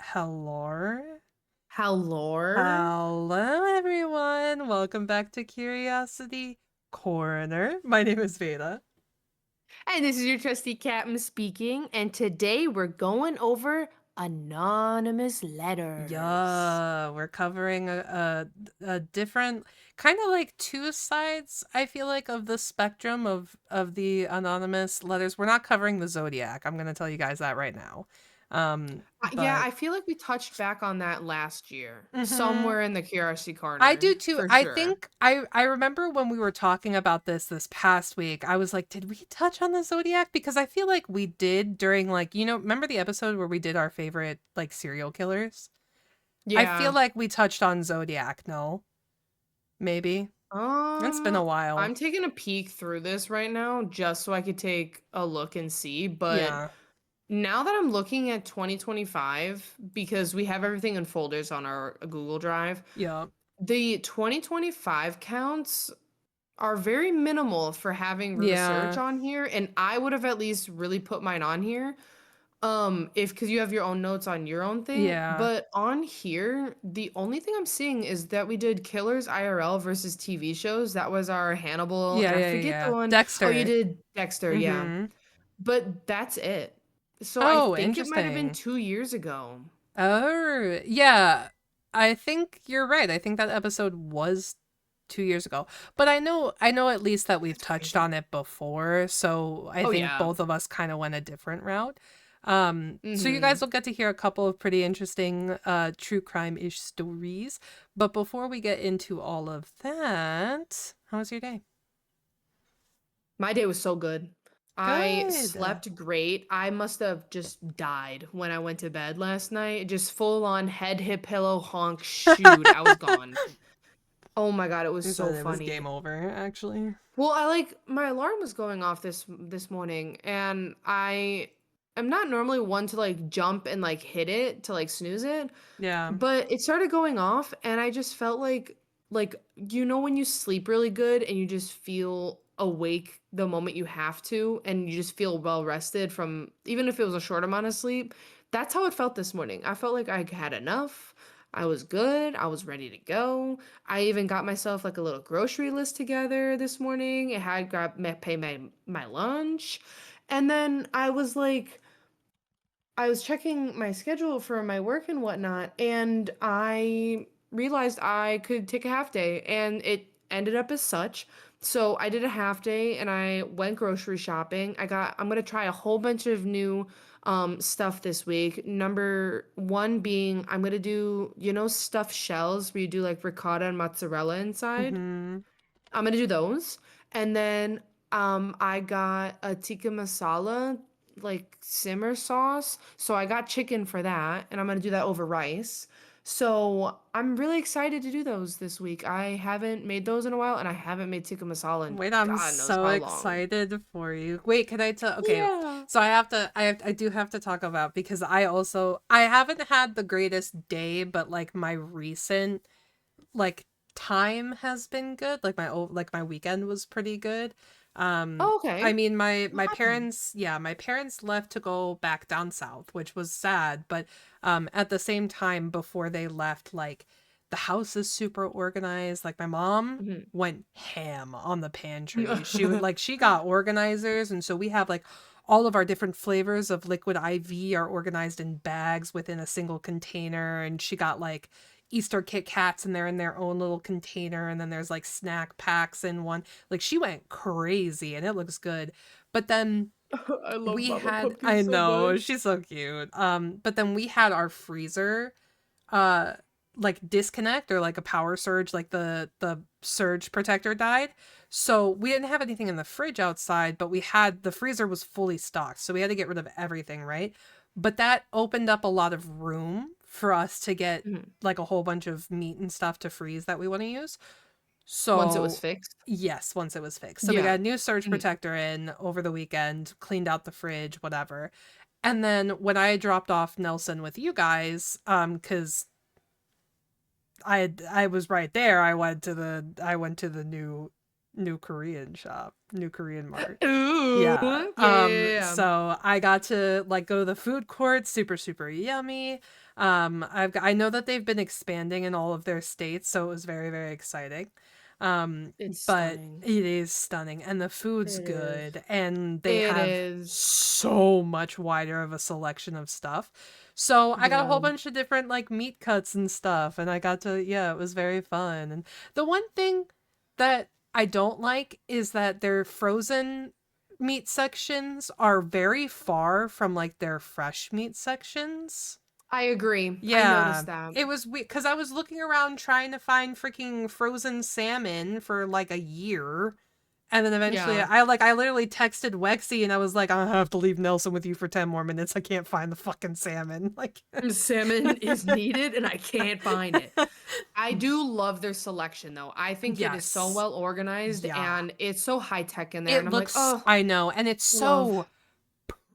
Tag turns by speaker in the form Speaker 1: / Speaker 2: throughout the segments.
Speaker 1: Hello?
Speaker 2: Hello?
Speaker 1: Hello, everyone. Welcome back to Curiosity Corner. My name is Veda.
Speaker 2: And this is your trusty Captain speaking, and today we're going over anonymous letters.
Speaker 1: Yeah, we're covering a different kind of like two sides, I feel like, of the spectrum of the anonymous letters. We're not covering the Zodiac. I'm gonna tell you guys that right now.
Speaker 2: Yeah,
Speaker 1: But
Speaker 2: I feel like we touched back on that last year,
Speaker 1: mhm.
Speaker 2: somewhere in the Curiosity
Speaker 1: I
Speaker 2: Corner,
Speaker 1: do too.
Speaker 2: for
Speaker 1: I
Speaker 2: sure.
Speaker 1: think I remember when we were talking about this past week, I was like, did we touch on the Zodiac? Because I feel like we did during like, rember the episode where we did our favorite like serial killers? I feel
Speaker 2: Yeah.
Speaker 1: like we touched on Zodiac, no? Maybe. It's been a while.
Speaker 2: I'm taking a peek through this right now just so I could take a look and see, but
Speaker 1: Yeah.
Speaker 2: now that I'm looking at 2025, because we have everything in folders on our Google Drive,
Speaker 1: Yeah.
Speaker 2: the 2025 counts are very minimal for having research
Speaker 1: Yeah.
Speaker 2: on here, and I would have at least really put mine on here. If because you have your own notes on your own thing,
Speaker 1: Yeah.
Speaker 2: but on here, the only thing I'm seeing is that we did Killers IRL versus TV shows. That was our Hannibal,
Speaker 1: Yeah,
Speaker 2: and I
Speaker 1: yeah,
Speaker 2: forget the
Speaker 1: yeah.
Speaker 2: one. Oh, you
Speaker 1: Dexter.
Speaker 2: did Dexter, yeah.
Speaker 1: Mm-hmm.
Speaker 2: But that's it. So I
Speaker 1: Oh,
Speaker 2: think it might have been
Speaker 1: interesting.
Speaker 2: 2 years ago.
Speaker 1: Oh, yeah. I think you're right. I think that episode was 2 years ago. But I know at least that we've
Speaker 2: That's
Speaker 1: touched
Speaker 2: crazy.
Speaker 1: on it before, so I
Speaker 2: Oh
Speaker 1: think
Speaker 2: yeah.
Speaker 1: both of us kind of went a different route. So you guys
Speaker 2: Mhm.
Speaker 1: will get to hear a couple of pretty interesting true crime-ish stories. But before we get into all of that, how was your day?
Speaker 2: My day was so good. I
Speaker 1: Good.
Speaker 2: slept great. I must have just died when I went to bed last night. Just full on head, hip, pillow, honk, shoot. I was gone. Oh my god, it was
Speaker 1: You
Speaker 2: so
Speaker 1: said it was game
Speaker 2: funny.
Speaker 1: over, actually.
Speaker 2: Well, I like my alarm was going off this morning, and I am not normally one to like jump and like hit it to like snooze it,
Speaker 1: Yeah.
Speaker 2: but it started going off, and I just felt like when you sleep really good and you just feel awake the moment you have to, and you just feel well rested from even if it was a short amount of sleep. That's how it felt this morning. I felt like I had enough. I was good. I was ready to go. I even got myself like a little grocery list together this morning. It had pay my lunch. And then I was checking my schedule for my work and whatnot, and I realized I could take a half day, and it ended up as such. So I did a half day and I went grocery shopping. I'm gonna try a whole bunch of new stuff this week. Number one being I'm gonna do, stuffed shells where you do like ricotta and mozzarella inside.
Speaker 1: Mm-hmm.
Speaker 2: I'm gonna do those. And then I got a tikka masala like simmer sauce. So I got chicken for that, and I'm gonna do that over rice. So I'm really excited to do those this week. I haven't made those in a while, and I haven't made tikka masala in
Speaker 1: Wait, I'm
Speaker 2: God knows
Speaker 1: so
Speaker 2: how long.
Speaker 1: excited for you. Wait, can I tell? Okay,
Speaker 2: Yeah.
Speaker 1: so I do have to talk about because I haven't had the greatest day, but like my recent like time has been good. Like my weekend was pretty good.
Speaker 2: Oh,
Speaker 1: I
Speaker 2: okay.
Speaker 1: mean
Speaker 2: What happened?
Speaker 1: my parents left to go back down south, which was sad, but at the same time before they left, like the house is super organized. Like my mom
Speaker 2: Mhm.
Speaker 1: went ham on the pantry. She got organizers, and so we have like all of our different flavors of liquid IV are organized in bags within a single container, and she got like Easter Kit Kats and they're in their own little container, and then there's like snack packs in one. Like she went crazy and it looks good. But then
Speaker 2: I love
Speaker 1: we
Speaker 2: Mama
Speaker 1: had
Speaker 2: Pumpkin
Speaker 1: I
Speaker 2: so
Speaker 1: know,
Speaker 2: much.
Speaker 1: she's so cute. But then we had our freezer uh like disconnect or like a power surge, like the surge protector died. So we didn't have anything in the fridge outside, but we had the freezer was fully stocked. So we had to get rid of everything, right? But that opened up a lot of room for us to get
Speaker 2: Mhm.
Speaker 1: like a whole bunch of meat and stuff to freeze that we want to use.
Speaker 2: Once it was
Speaker 1: So
Speaker 2: fixed.
Speaker 1: yes, once it was fixed. So we
Speaker 2: Yeah.
Speaker 1: got a new surge
Speaker 2: Mhm.
Speaker 1: protector in over the weekend, cleaned out the fridge, whatever. And then when I dropped off Nelson with you guys, cuz I was right there. I went to the new Korean shop, new Korean mart.
Speaker 2: Ooh.
Speaker 1: Yeah.
Speaker 2: Yeah.
Speaker 1: So I got to like go to the food court, super super yummy. I know that they've been expanding in all of their states, so it was very very exciting.
Speaker 2: It's
Speaker 1: But
Speaker 2: stunning.
Speaker 1: it is stunning and the food's
Speaker 2: It is.
Speaker 1: good and they
Speaker 2: It
Speaker 1: have
Speaker 2: is.
Speaker 1: so much wider of a selection of stuff. So I got a whole
Speaker 2: Yeah.
Speaker 1: bunch of different like meat cuts and stuff, and I got to yeah, it was very fun. And the one thing that I don't like is that their frozen meat sections are very far from like their fresh meat sections.
Speaker 2: I agree. I
Speaker 1: Yeah,
Speaker 2: noticed that.
Speaker 1: it was weird because I was looking around trying to find freaking frozen salmon for like a year. And then eventually
Speaker 2: Yeah.
Speaker 1: I literally texted Wexy and I was like, I'll have to leave Nelson with you for 10 more minutes. I can't find the fucking salmon. Like
Speaker 2: Salmon is needed and I can't find it. I do love their selection though. I think it is so
Speaker 1: yes.
Speaker 2: well organized
Speaker 1: Yeah.
Speaker 2: and it's so high tech in there.
Speaker 1: It
Speaker 2: And I'm like,
Speaker 1: looks
Speaker 2: oh,
Speaker 1: I know, and it's
Speaker 2: love.
Speaker 1: so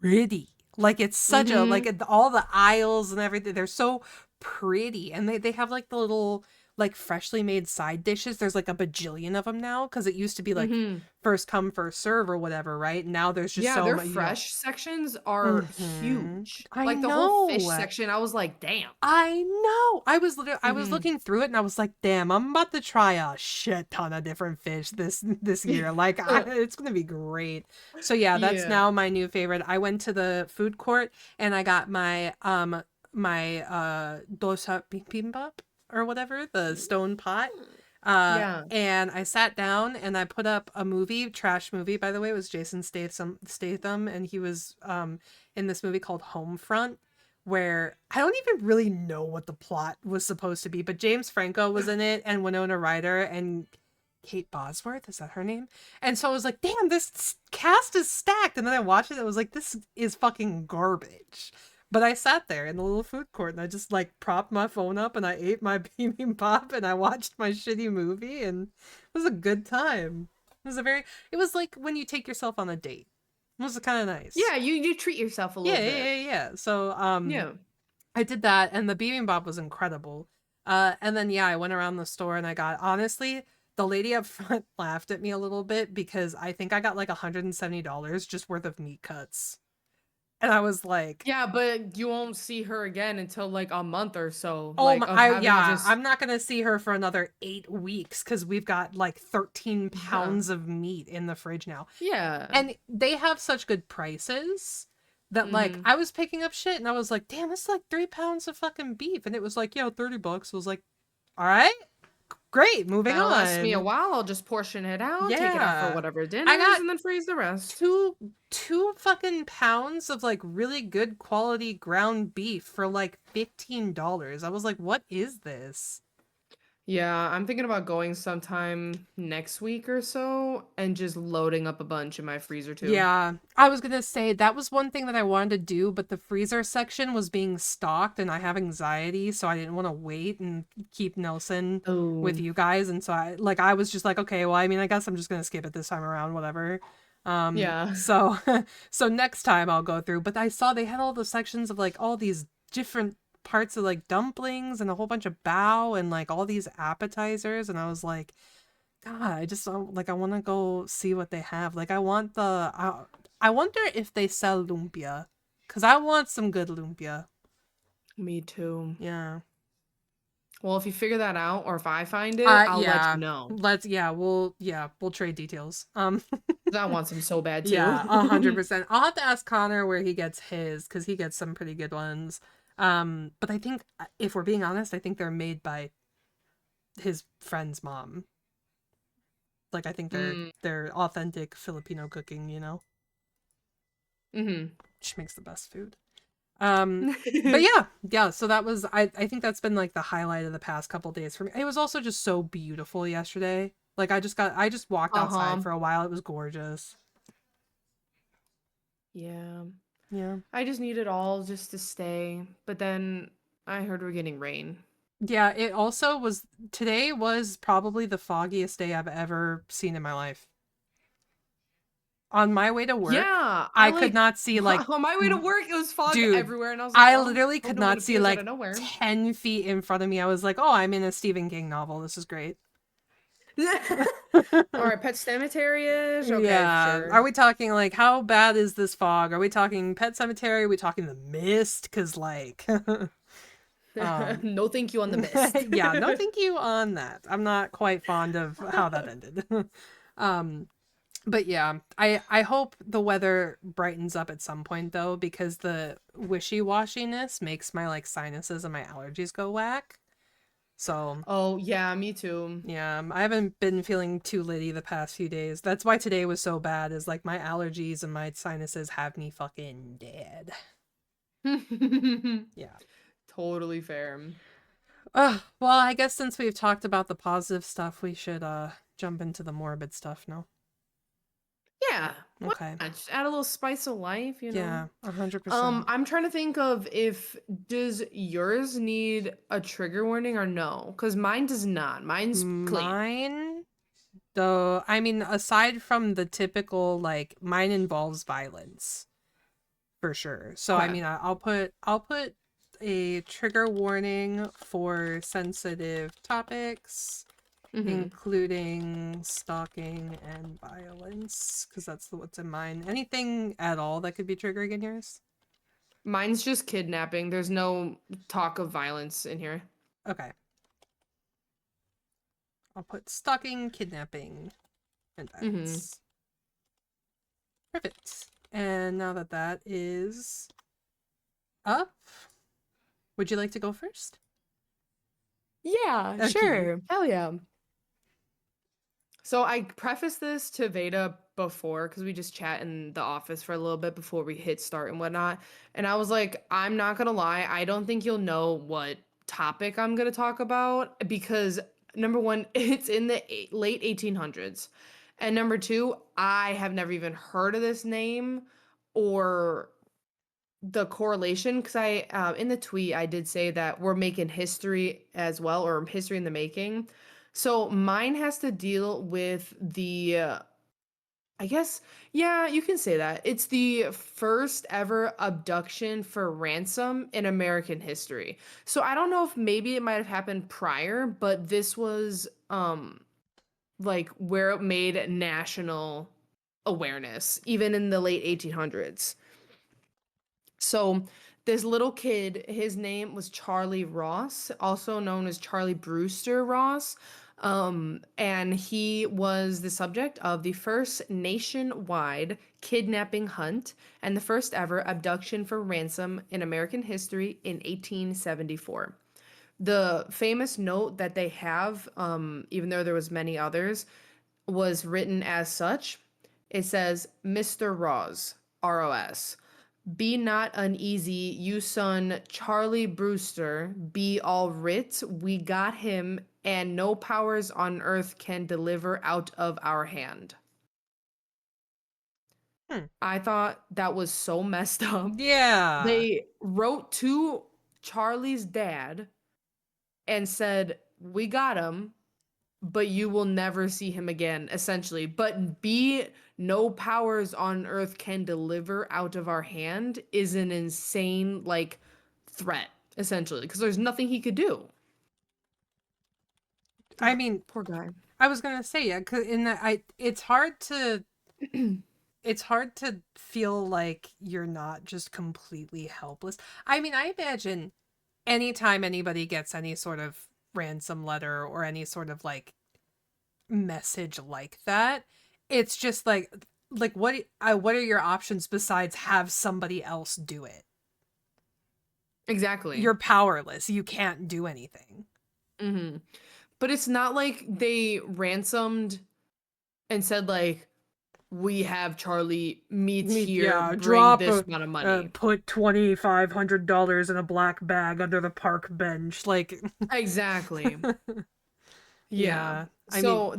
Speaker 1: pretty. Like it's such a
Speaker 2: Mm-hmm.
Speaker 1: like all the aisles and everything. They're so pretty, and they have like the little like freshly made side dishes. There's like a bajillion of them now because it used to be like
Speaker 2: Mm-hmm.
Speaker 1: first come first serve or whatever, right? Now there's just
Speaker 2: Yeah,
Speaker 1: so
Speaker 2: their
Speaker 1: much. Yeah.
Speaker 2: fresh sections are
Speaker 1: Mm-hmm.
Speaker 2: huge.
Speaker 1: I
Speaker 2: Like the whole fish
Speaker 1: know.
Speaker 2: section, I was like, damn.
Speaker 1: I know. I was
Speaker 2: Mm-hmm.
Speaker 1: looking through it and I was like, "Damn, I'm about to try a shit ton of different fish this year. Like, it's gonna be great." So yeah, that's
Speaker 2: Yeah.
Speaker 1: now my new favorite. I went to the food court and I got my dosa bibimbap or whatever, the stone pot.
Speaker 2: Yeah.
Speaker 1: And I sat down and I put up a movie, trash movie, by the way. It was Jason Statham, and he was in this movie called Homefront, where I don't even really know what the plot was supposed to be, but James Franco was in it, and Winona Ryder, and Kate Bosworth, is that her name? And so I was like, damn, this cast is stacked. And then I watched it, I was like, this is fucking garbage. But I sat there in the little food court and I just like propped my phone up and I ate my bibimbap and I watched my shitty movie, and it was a good time. It was like when you take yourself on a date. It was kind of nice.
Speaker 2: Yeah, you treat yourself a little bit.
Speaker 1: Yeah. So
Speaker 2: Yeah.
Speaker 1: I did that and the bibimbap was incredible. And then yeah, I went around the store and I got, honestly, the lady up front laughed at me a little bit because I think I got like $170 just worth of meat cuts. And I was like,
Speaker 2: Yeah, but you won't see her again until like a month or so,
Speaker 1: oh
Speaker 2: like
Speaker 1: my,
Speaker 2: of having
Speaker 1: yeah,
Speaker 2: just
Speaker 1: I'm not gonna see her for another 8 weeks because we've got like 13
Speaker 2: yeah.
Speaker 1: pounds of meat in the fridge now.
Speaker 2: Yeah.
Speaker 1: And they have such good prices that like
Speaker 2: Mhm.
Speaker 1: I was picking up shit and I was like, damn, it's like 3 pounds of fucking beef. And it was like, yo, $30. I was like, all right, great, moving
Speaker 2: That'll last me a
Speaker 1: on.
Speaker 2: while. I'll just portion it out, take it out for
Speaker 1: Yeah.
Speaker 2: whatever
Speaker 1: I
Speaker 2: dinners,
Speaker 1: got
Speaker 2: and then freeze the rest.
Speaker 1: two fucking pounds of like really good quality ground beef for like $15. I was like, what is this?
Speaker 2: Yeah, I'm thinking about going sometime next week or so and just loading up a bunch in my freezer too.
Speaker 1: Yeah, I was gonna say that was one thing that I wanted to do, but the freezer section was being stocked and I have anxiety, so I didn't want to wait and keep Nelson with
Speaker 2: Oh,
Speaker 1: you guys. And so I was just like, okay, well, I mean, I guess I'm just gonna skip it this time around, whatever.
Speaker 2: yeah.
Speaker 1: So so next time I'll go through. But I saw they had all the sections of like all these different parts of like dumplings and a whole bunch of bao and like all these appetizers, and I was like, God, I just like I want to go see what they have. Like I want I wonder if they sell lumpia, cuz I want some good lumpia.
Speaker 2: Me too.
Speaker 1: Yeah.
Speaker 2: Well, if you figure that out or if I find it, I'll let you
Speaker 1: Yeah.
Speaker 2: know.
Speaker 1: We'll trade details.
Speaker 2: 'Cause I want some so bad
Speaker 1: Yeah,
Speaker 2: too.
Speaker 1: 100%. I'll have to ask Connor where he gets his cuz he gets some pretty good ones. But I think if we're being honest, I think they're made by his friend's mom. Like I think
Speaker 2: Mm.
Speaker 1: they're authentic Filipino cooking,
Speaker 2: Mhm.
Speaker 1: She makes the best food. But yeah, so that was I think that's been like the highlight of the past couple days for me. It was also just so beautiful yesterday. Like I just walked outside
Speaker 2: Uh-huh.
Speaker 1: for a while. It was gorgeous.
Speaker 2: Yeah.
Speaker 1: Yeah.
Speaker 2: I just need it all just to stay. But then I heard we're getting rain.
Speaker 1: Yeah, it also was today was probably the foggiest day I've ever seen in my life. On my way to work,
Speaker 2: Yeah, I
Speaker 1: I could
Speaker 2: like
Speaker 1: not see like
Speaker 2: on my way to work, it was fog
Speaker 1: dude,
Speaker 2: everywhere, and I was like,
Speaker 1: I
Speaker 2: "Well,
Speaker 1: literally
Speaker 2: hope
Speaker 1: could
Speaker 2: no one
Speaker 1: not see
Speaker 2: appears out of
Speaker 1: like
Speaker 2: nowhere."
Speaker 1: 10 feet in front of me. I was like, oh, I'm in a Stephen King novel. This is great.
Speaker 2: All right, Pet Cemetery-ish. Okay,
Speaker 1: Yeah.
Speaker 2: sure.
Speaker 1: Are we talking like how bad is this fog? Are we talking Pet Cemetery? Are we talking The Mist? Cause like um
Speaker 2: No, thank you on the mist.
Speaker 1: yeah, no thank you on that. I'm not quite fond of how that ended. um but yeah, I hope the weather brightens up at some point though, because the wishy-washiness makes my like sinuses and my allergies go whack. So
Speaker 2: Oh yeah, me too.
Speaker 1: yeah, I haven't been feeling too litty the past few days. That's why today was so bad, is like my allergies and my sinuses have me fucking dead. Yeah.
Speaker 2: Totally fair.
Speaker 1: Well, I guess since we've talked about the positive stuff, we should jump into the morbid stuff now.
Speaker 2: Yeah, why
Speaker 1: Okay.
Speaker 2: not? Just add a little spice of life, you know.
Speaker 1: Yeah, 100%.
Speaker 2: I'm trying to think of if does yours need a trigger warning or no? Because mine does not. Mine's clean.
Speaker 1: Mine, though, I mean, aside from the typical, like, mine involves violence for sure. So I
Speaker 2: Okay.
Speaker 1: mean, I'll put a trigger warning for sensitive topics,
Speaker 2: Mm-hmm.
Speaker 1: including stalking and violence, because that's what's in mine. Anything at all that could be triggering in yours?
Speaker 2: Mine's just kidnapping. There's no talk of violence in here.
Speaker 1: Okay, I'll put stalking, kidnapping, and
Speaker 2: Mm-hmm.
Speaker 1: violence. Perfect. And now that that is up, would you like to go first?
Speaker 2: Yeah,
Speaker 1: Okay.
Speaker 2: sure. Hell yeah. So I prefaced this to Veda before because we just chat in the office for a little bit before we hit start and whatnot. And I was like, I'm not gonna lie, I don't think you'll know what topic I'm gonna talk about because number one, it's in the late 1800s. And number two, I have never even heard of this name or the correlation because I in the tweet I did say that we're making history as well or history in the making. So mine has to deal with the I guess yeah, you can say that. It's the first ever abduction for ransom in American history. So I don't know if maybe it might have happened prior, but this was like where it made national awareness even in the late 1800s. So this little kid, his name was Charlie Ross, also known as Charlie Brewster Ross. And he was the subject of the first nationwide kidnapping hunt and the first ever abduction for ransom in American history in 1874. The famous note that they have, even though there was many others, was written as such. It says, Mr. Ross, ROS. Be not uneasy, you son Charlie Brewster, be all writ, we got him, and no powers on earth can deliver out of our hand.
Speaker 1: Hmm.
Speaker 2: I thought that was so messed up.
Speaker 1: Yeah.
Speaker 2: They wrote to Charlie's dad and said, we got him, but you will never see him again, essentially. But be no powers on earth can deliver out of our hand is an insane, like, threat, essentially, because there's nothing he could do.
Speaker 1: I mean,
Speaker 2: Poor guy.
Speaker 1: I was gonna say, yeah, 'cause in that, it's hard to feel like you're not just completely helpless. I mean, I imagine anytime anybody gets any sort of ransom letter or any sort of like message like that, it's just like what are your options besides have somebody else do it?
Speaker 2: Exactly.
Speaker 1: You're powerless. You can't do anything.
Speaker 2: hmm But it's not like they ransomed and said, like, we have Charlie meet here,
Speaker 1: Yeah,
Speaker 2: bring
Speaker 1: drop
Speaker 2: this amount of money.
Speaker 1: put $2,500 in a black bag under the park bench. Like,
Speaker 2: Exactly. Yeah.
Speaker 1: yeah. I mean,
Speaker 2: So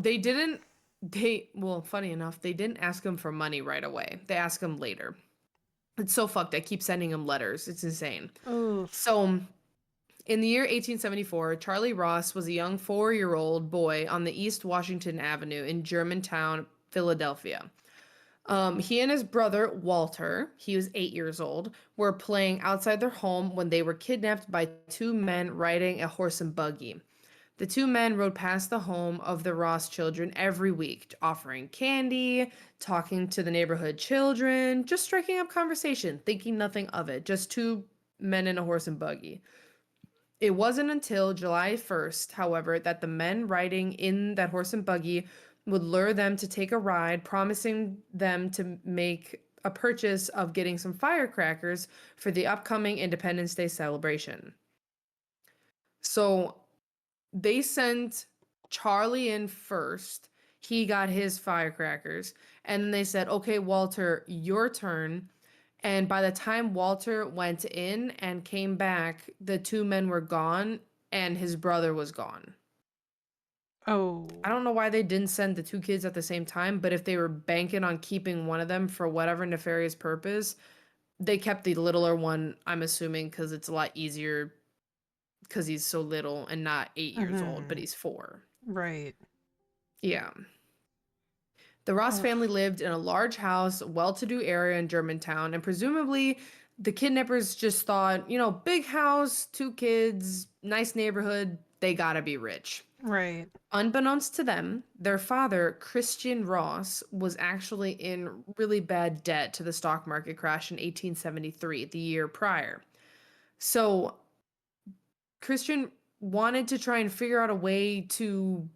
Speaker 2: well, funny enough, they didn't ask him for money right away. They asked him later. It's so fucked. I keep sending him letters. It's insane.
Speaker 1: oh,
Speaker 2: So, in the year 1874, Charlie Ross was a young 4-year-old boy on the East Washington Avenue in Germantown, Philadelphia. He and his brother, Walter, he was 8 years old, were playing outside their home when they were kidnapped by two men riding a horse and buggy. The two men rode past the home of the Ross children every week, offering candy, talking to the neighborhood children, just striking up conversation, thinking nothing of it. Just two men in a horse and buggy. It wasn't until July 1st, however, that the men riding in that horse and buggy would lure them to take a ride, promising them to make a purchase of getting some firecrackers for the upcoming Independence Day celebration. So they sent Charlie in first. He got his firecrackers. And then they said, okay, Walter, your turn. And by the time Walter went in and came back, the two men were gone and his brother was gone. I
Speaker 1: oh,
Speaker 2: don't know why they didn't send the two kids at the same time, but if they were banking on keeping one of them for whatever nefarious purpose, they kept the littler one, I'm assuming, because it's a lot easier because he's so little and not 8 years old, but
Speaker 1: mm-hmm.
Speaker 2: he's 4.
Speaker 1: Right.
Speaker 2: Yeah. The Ross
Speaker 1: Ugh.
Speaker 2: family lived in a large house, well to do area in Germantown, and presumably the kidnappers just thought, big house, two kids, nice neighborhood, they gotta be rich.
Speaker 1: Right.
Speaker 2: Unbeknownst to them, their father, Christian Ross, was actually in really bad debt to the stock market crash in 1873, the year prior. So Christian wanted to try and figure out a way to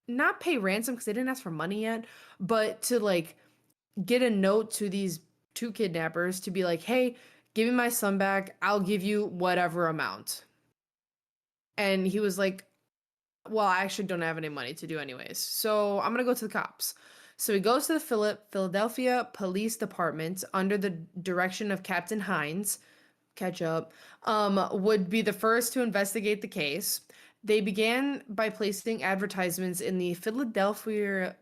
Speaker 2: not pay ransom because they didn't ask for money yet, but to like get a note to these two kidnappers to be like, hey, give me my son back. I'll give you whatever amount. And he was like, well, I actually don't have any money to do anyways. So I'm gonna go to the cops. So he goes to the Philadelphia Police Department under the direction of Captain Hines. Catch up. Would be the first to investigate the case. They began by placing advertisements in the Philadelphia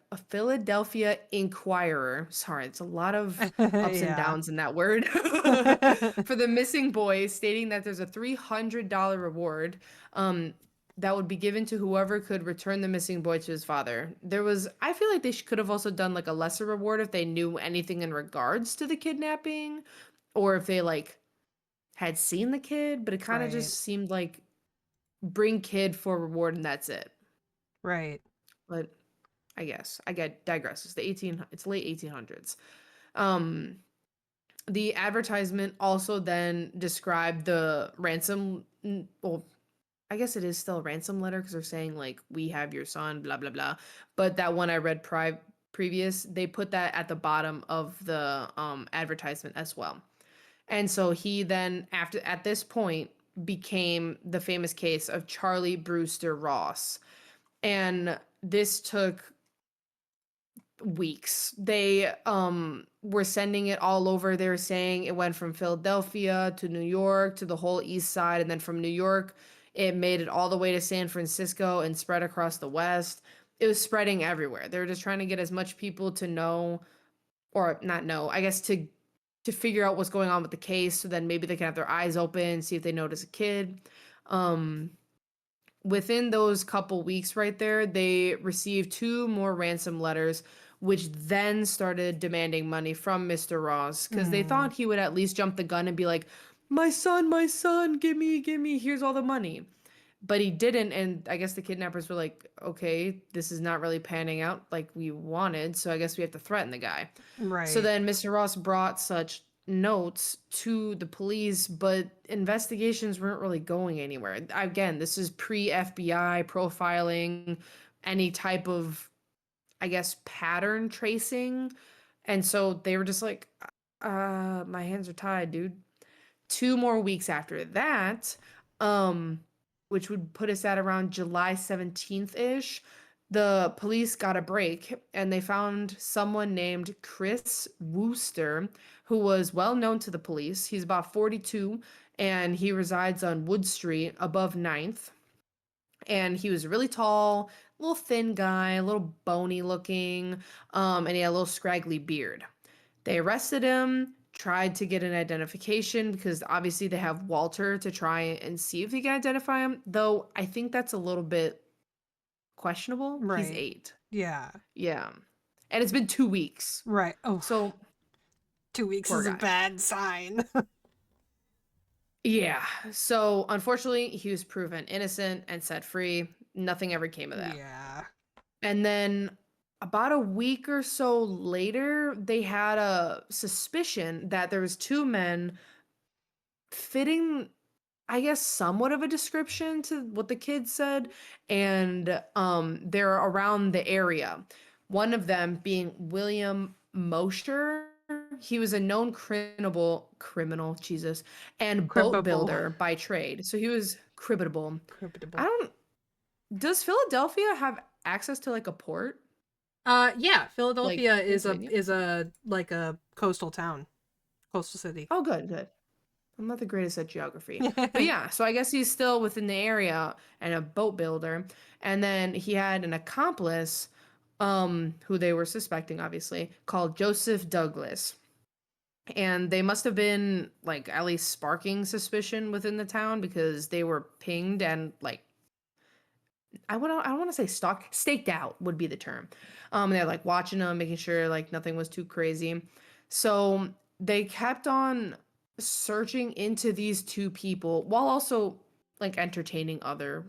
Speaker 2: Inquirer. Sorry, it's a lot of ups and
Speaker 1: Yeah.
Speaker 2: downs in that word. For the missing boy, stating that there's a $300 reward um, that would be given to whoever could return the missing boy to his father. I feel like they could have also done like a lesser reward if they knew anything in regards to the kidnapping, or if they like had seen the kid, but it kind of
Speaker 1: Right.
Speaker 2: just seemed like bring kid for reward and that's it.
Speaker 1: Right.
Speaker 2: But I guess I get digress. It's late 1800s. Um the advertisement also then described the well, I guess it is still a ransom letter because they're saying like we have your son, blah blah blah. But that one I read previous, they put that at the bottom of the advertisement as well. And so he then, after at this point, became the famous case of Charlie Brewster Ross. And this took weeks. They were sending it all over. They were saying it went from Philadelphia to New York to the whole east side, and then from New York, it made it all the way to San Francisco and spread across the west. It was spreading everywhere. They were just trying to get as much people to know, or not know, I guess to figure out what's going on with the case, so then maybe they can have their eyes open, see if they notice a kid. Um, Within those couple weeks right there, they received two more ransom letters, which then started demanding money from Mr. Ross because they
Speaker 1: Mm.
Speaker 2: thought he would at least jump the gun and be like, my son, give me, here's all the money. But he didn't, and I guess the kidnappers were like, okay, this is not really panning out like we wanted, so I guess we have to threaten the guy. So
Speaker 1: Right.
Speaker 2: then Mr. Ross brought such notes to the police, but investigations weren't really going anywhere. Again, this is pre FBI profiling, any type of, I guess, pattern tracing. And so they were just like, my hands are tied, dude. 2 more weeks after that, um, which would put us at around July 17th ish, the police got a break and they found someone named Chris Wooster, who was well known to the police. He's about 42 and he resides on Wood Street above Ninth. And he was really tall, little thin guy, a little bony looking, and he had a little scraggly beard. They arrested him, tried to get an identification because obviously they have Walter to try and see if they can identify him, though I think that's a little bit questionable. He's
Speaker 1: Right.
Speaker 2: 8.
Speaker 1: Yeah.
Speaker 2: Yeah. And it's been 2 weeks.
Speaker 1: Right. Oh,
Speaker 2: So,
Speaker 1: 2 weeks
Speaker 2: poor
Speaker 1: is a
Speaker 2: guy.
Speaker 1: bad sign.
Speaker 2: Yeah. So, unfortunately, he was proven innocent and set free. Nothing ever came of that.
Speaker 1: Yeah.
Speaker 2: And then about a week or so later, they had a suspicion that there was two men fitting, I guess, somewhat of a description to what the kids said, and they're around the area. One of them being William Mosher. He was a known criminal, Jesus, and boat
Speaker 1: Cribbable.
Speaker 2: builder by trade. So he was cribbable. I
Speaker 1: Cribbable.
Speaker 2: don't. Does Philadelphia have access to like a port,
Speaker 1: Yeah,
Speaker 2: like
Speaker 1: Philadelphia
Speaker 2: Pennsylvania?
Speaker 1: is a like a coastal town, coastal city.
Speaker 2: Oh, good, good. I'm not the greatest at geography. But yeah, so I guess he's still within the area and a boat builder. And then he had an accomplice, who they were suspecting, obviously, called Joseph Douglas. And they must have been like at least sparking suspicion within the town because they were pinged and like I don't want to say staked out would be the term. They're like watching them, making sure like nothing was too crazy. So they kept on searching into these two people while also like entertaining other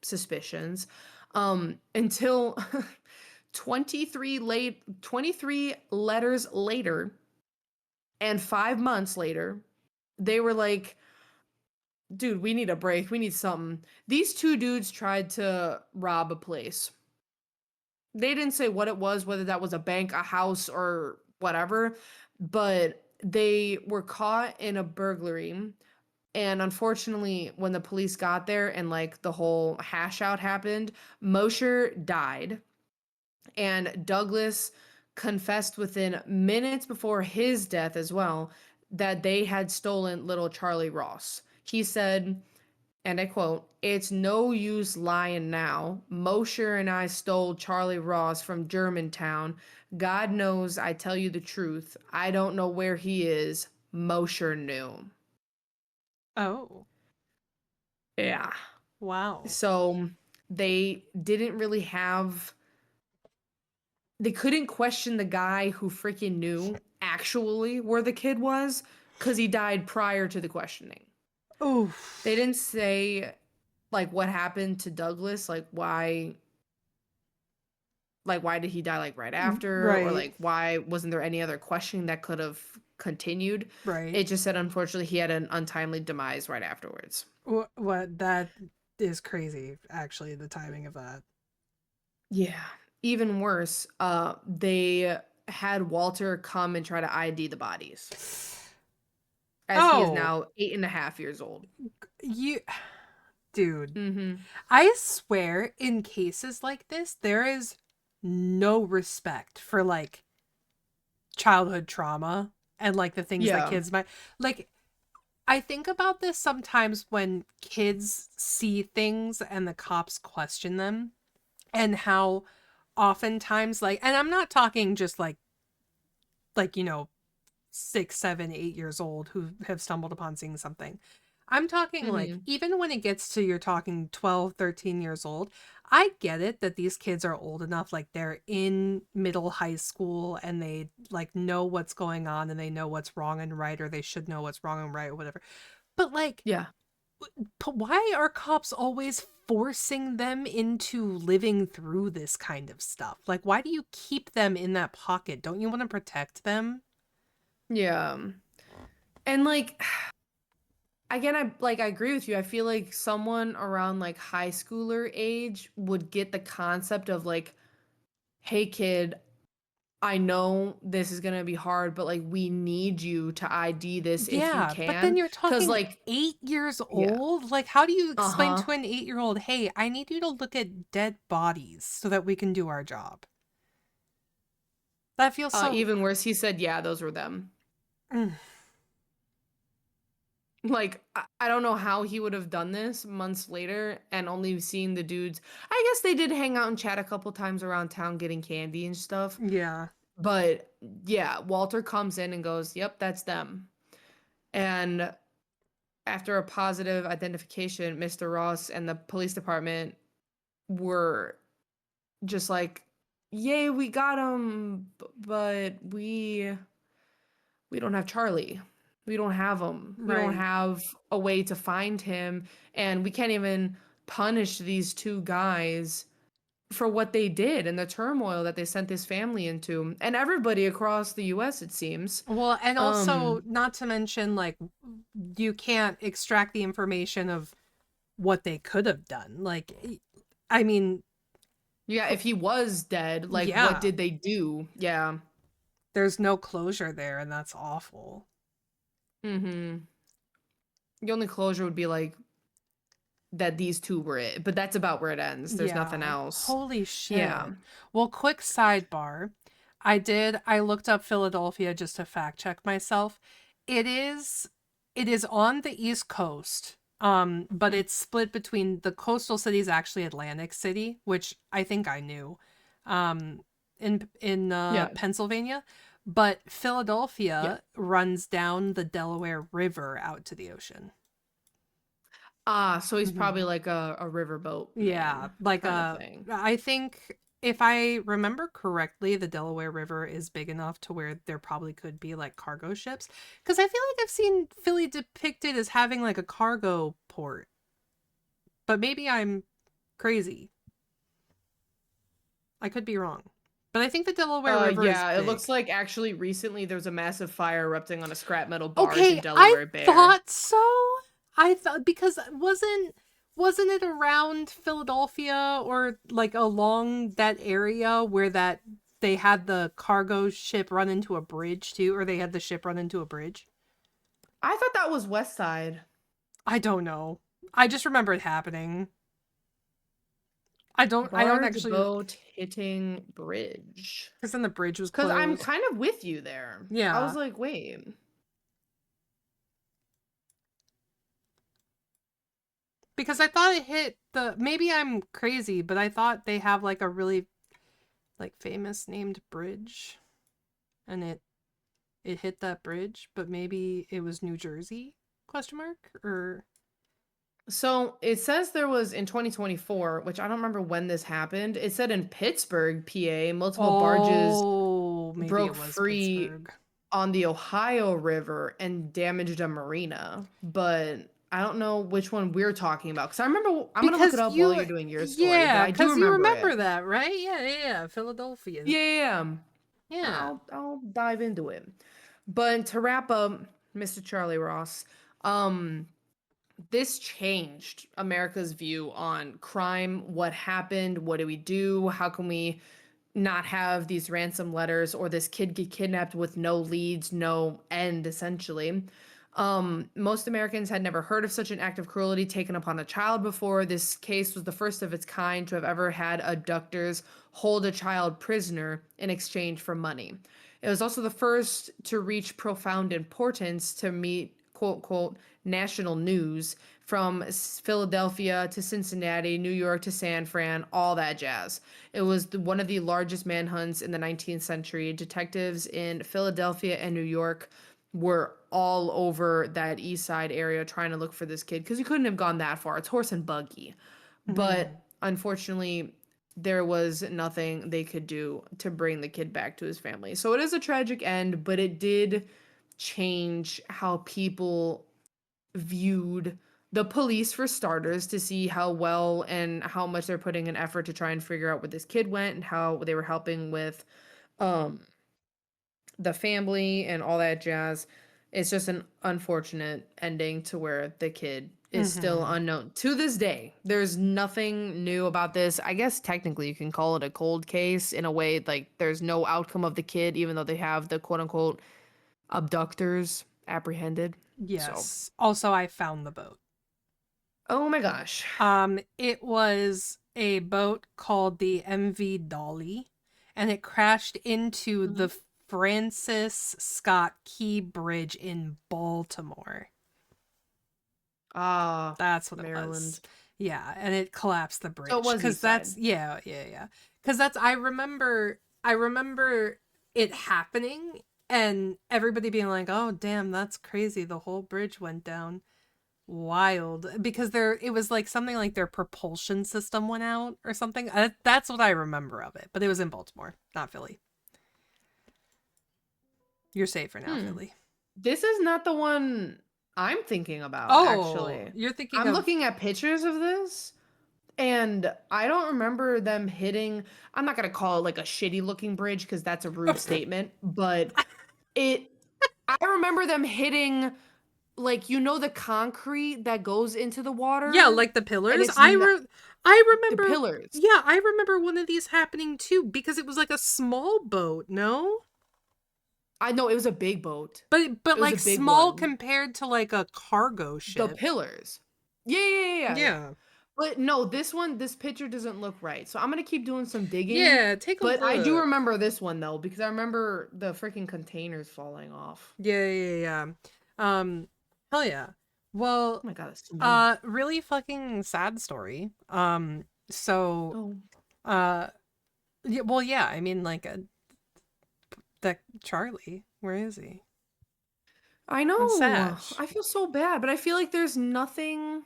Speaker 2: suspicions, until 23 letters later and 5 months later, they were like, dude, we need a break. We need something. These two dudes tried to rob a place. They didn't say what it was, whether that was a bank, a house, or whatever, but they were caught in a burglary And unfortunately, when the police got there and like the whole hash out happened, Mosher died. And Douglas confessed within minutes before his death as well that they had stolen little Charlie Ross. He said, and I quote, "It's no use lying now. Mosher and I stole Charlie Ross from Germantown. God knows I tell you the truth. I don't know where he is. Mosher knew."
Speaker 1: Oh,
Speaker 2: Yeah.
Speaker 1: wow.
Speaker 2: So they didn't really have, they couldn't question the guy who freaking knew actually where the kid was because he died prior to the questioning. They
Speaker 1: Oof.
Speaker 2: didn't say like what happened to Douglas, like why did he die like right after, or
Speaker 1: Right,
Speaker 2: like why wasn't there any other questioning that could have continued.
Speaker 1: right.
Speaker 2: It just said unfortunately he had an untimely demise right afterwards.
Speaker 1: What that is crazy, actually, the timing of that.
Speaker 2: Yeah. Even worse, they had Walter come and try to ID the bodies as he is
Speaker 1: Oh,
Speaker 2: now 8.5 years old.
Speaker 1: you, dude,
Speaker 2: Mm-hmm.
Speaker 1: I swear in cases like this, there is no respect for like childhood trauma and like the things that
Speaker 2: Yeah.
Speaker 1: kids might like. I think about this sometimes when kids see things and the cops question them, and how oftentimes, like, and I'm not talking just like, 6, 7, 8 years old who have stumbled upon seeing something. I'm talking like
Speaker 2: Mm-hmm.
Speaker 1: even when it gets to you're talking 12, 13 years old. I get it that these kids are old enough, like they're in middle high school and they like know what's going on and they know what's wrong and right, or they should know what's wrong and right or whatever. But like,
Speaker 2: Yeah.
Speaker 1: why are cops always forcing them into living through this kind of stuff? Like, why do you keep them in that pocket? Don't you want to protect them?
Speaker 2: Yeah. And like again, I agree with you. I feel like someone around like high schooler age would get the concept of like, hey kid, I know this is gonna be hard, but like we need you to ID this if you
Speaker 1: Yeah, but then
Speaker 2: can.
Speaker 1: you're
Speaker 2: Cause
Speaker 1: talking
Speaker 2: like,
Speaker 1: 8 years
Speaker 2: yeah.
Speaker 1: old. Like, how do you explain
Speaker 2: Uh-huh.
Speaker 1: to an 8 year old, hey, I need you to look at dead bodies so that we can do our job? That feels so.
Speaker 2: Even worse, he said, yeah, those were them.
Speaker 1: Mm,
Speaker 2: Like, I don't know how he would have done this months later and only seen the dudes. I guess they did hang out and chat a couple times around town getting candy and stuff.
Speaker 1: yeah,
Speaker 2: But yeah, Walter comes in and goes, "Yep, that's them." And after a positive identification, Mr. Ross and the police department were just like, "Yay, we got him, but we don't have Charlie. We don't have him. We don't
Speaker 1: right.
Speaker 2: have a way to find him, and we can't even punish these two guys for what they did and the turmoil that they sent this family into and everybody across the US it seems."
Speaker 1: Well, and also,
Speaker 2: Um
Speaker 1: not to mention, like, you can't extract the information of what they could have done. Like, I mean,
Speaker 2: yeah, if he was dead, like what
Speaker 1: yeah,
Speaker 2: did they do? Yeah.
Speaker 1: there's no closure there, and that's awful.
Speaker 2: Mhm. The only closure would be like that these two were it, but that's about where it ends. There's nothing
Speaker 1: Yeah.
Speaker 2: else.
Speaker 1: Holy
Speaker 2: Yeah.
Speaker 1: shit. Well, quick sidebar. I looked up Philadelphia just to fact check myself. It is it is on the East Coast. But
Speaker 2: Mm.
Speaker 1: it's split between the coastal cities, actually Atlantic City, which I think I knew. In
Speaker 2: Yeah.
Speaker 1: Pennsylvania, but
Speaker 2: Yeah.
Speaker 1: Philadelphia runs down the Delaware River out to the ocean.
Speaker 2: So he's probably
Speaker 1: Mhm.
Speaker 2: like a riverboat
Speaker 1: Yeah,
Speaker 2: man
Speaker 1: like
Speaker 2: kind of thing.
Speaker 1: I think if I remember correctly, the Delaware River is big enough to where there probably could be like cargo ships. Because I feel like I've seen Philly depicted as having like a cargo port, but maybe I'm crazy. I could be wrong. But I think the Delaware River is
Speaker 2: Yeah, it looks
Speaker 1: big.
Speaker 2: like actually recently there was a massive fire erupting on a scrap metal barge in
Speaker 1: Okay, I
Speaker 2: Delaware Bay.
Speaker 1: thought so. I thought because wasn't it around Philadelphia or like along that area where that they had the cargo ship run into a bridge too, or they had the ship run into a bridge?
Speaker 2: I thought that was West Side.
Speaker 1: I don't know. I just remember it happening. I don't
Speaker 2: Barge
Speaker 1: actually,
Speaker 2: boat hitting bridge.
Speaker 1: because then the bridge was
Speaker 2: 'Cause I'm
Speaker 1: closed.
Speaker 2: kind of with you there. I was
Speaker 1: Yeah.
Speaker 2: like, "Wait."
Speaker 1: Because I thought it hit the, maybe I'm crazy, but I thought they have like a really like famous named bridge, and it hit that bridge, but maybe it was New Jersey? Question mark? Or
Speaker 2: So, it says there was in 2024, which I don't remember when this happened. It said in Pittsburgh, PA, multiple barges
Speaker 1: oh, maybe
Speaker 2: broke
Speaker 1: it was
Speaker 2: free
Speaker 1: Pittsburgh.
Speaker 2: on the Ohio River and damaged a marina, but I don't know which one we're talking about. Because I remember I'm gonna look it
Speaker 1: Because
Speaker 2: up while
Speaker 1: you,
Speaker 2: you're doing your story, but
Speaker 1: yeah,
Speaker 2: I do
Speaker 1: because you
Speaker 2: remember it.
Speaker 1: remember that, right? Yeah, yeah, yeah. Philadelphia.
Speaker 2: Yeah, yeah, yeah.
Speaker 1: Yeah.
Speaker 2: I'll dive into it. But to wrap up, Mr. Charlie Ross, um, this changed America's view on crime. What happened? What do we do? How can we not have these ransom letters or this kid get kidnapped with no leads, no end, essentially? Most Americans had never heard of such an act of cruelty taken upon a child before. This case was the first of its kind to have ever had abductors hold a child prisoner in exchange for money. It was also the first to reach profound importance to meet quote unquote national news from Philadelphia to Cincinnati, New York to San Fran, all that jazz. It was one of the largest manhunts in the 19th century. Detectives in Philadelphia and New York were all over that east side area trying to look for this kid because you couldn't have gone that far. It's horse and buggy.
Speaker 1: Hmm.
Speaker 2: But unfortunately, there was nothing they could do to bring the kid back to his family. So it is a tragic end, but it did change how people viewed the police for starters to see how well and how much they're putting an effort to try and figure out where this kid went and how they were helping with um the family and all that jazz. It's just an unfortunate ending to where the kid is still
Speaker 1: Hmm.
Speaker 2: unknown to this day. There's nothing new about this. I guess technically you can call it a cold case in a way, like there's no outcome of the kid, even though they have the quote unquote abductors apprehended. So,
Speaker 1: Yes. Also, I found the boat.
Speaker 2: oh my gosh.
Speaker 1: It was a boat called the MV Dolly, and it crashed into
Speaker 2: Mhm.
Speaker 1: the Francis Scott Key Bridge in Baltimore.
Speaker 2: Ah,
Speaker 1: That's what it was.
Speaker 2: Maryland.
Speaker 1: Yeah, and it collapsed the
Speaker 2: So it
Speaker 1: bridge
Speaker 2: was
Speaker 1: because
Speaker 2: East Side.
Speaker 1: that's, yeah, yeah, yeah. Because that's, I remember it happening and everybody being like, "Oh, damn, that's crazy. The whole bridge went down." Wild, because it was like something like their propulsion system went out or something. That's what I remember of it, but it was in Baltimore, not Philly. You're safer now,
Speaker 2: Hmm.
Speaker 1: Philly.
Speaker 2: This is not the one I'm thinking about,
Speaker 1: Oh,
Speaker 2: actually.
Speaker 1: you're thinking
Speaker 2: I'm
Speaker 1: of,
Speaker 2: looking at pictures of this, and I don't remember them hitting. I'm not gonna call it like a shitty looking bridge because that's a rude statement, but it. I remember them hitting, like, the concrete that goes into the
Speaker 1: yeah,
Speaker 2: water,
Speaker 1: like the
Speaker 2: and
Speaker 1: pillars.
Speaker 2: it's not
Speaker 1: I
Speaker 2: the
Speaker 1: remember,
Speaker 2: pillars.
Speaker 1: yeah, I remember one of these happening too because it was like a small boat, no?
Speaker 2: I know it was a big boat.
Speaker 1: But
Speaker 2: It was a
Speaker 1: like
Speaker 2: big
Speaker 1: small
Speaker 2: one.
Speaker 1: compared to like a cargo
Speaker 2: The
Speaker 1: ship.
Speaker 2: pillars. Yeah, yeah, yeah, yeah.
Speaker 1: Yeah.
Speaker 2: But no, this picture doesn't look right. So I'm gonna keep doing some digging.
Speaker 1: Yeah, take a
Speaker 2: But I do
Speaker 1: look.
Speaker 2: remember this one though, because I remember the freaking containers falling off.
Speaker 1: Yeah, yeah, yeah. Um, hell yeah.
Speaker 2: Oh
Speaker 1: Well,
Speaker 2: my god, that's too many.
Speaker 1: really fucking sad story. So,
Speaker 2: Oh.
Speaker 1: uh, yeah, well, yeah, I mean, like, that Charlie, where is he?
Speaker 2: I
Speaker 1: That's
Speaker 2: know.
Speaker 1: sad.
Speaker 2: I feel so bad, but I feel like there's nothing.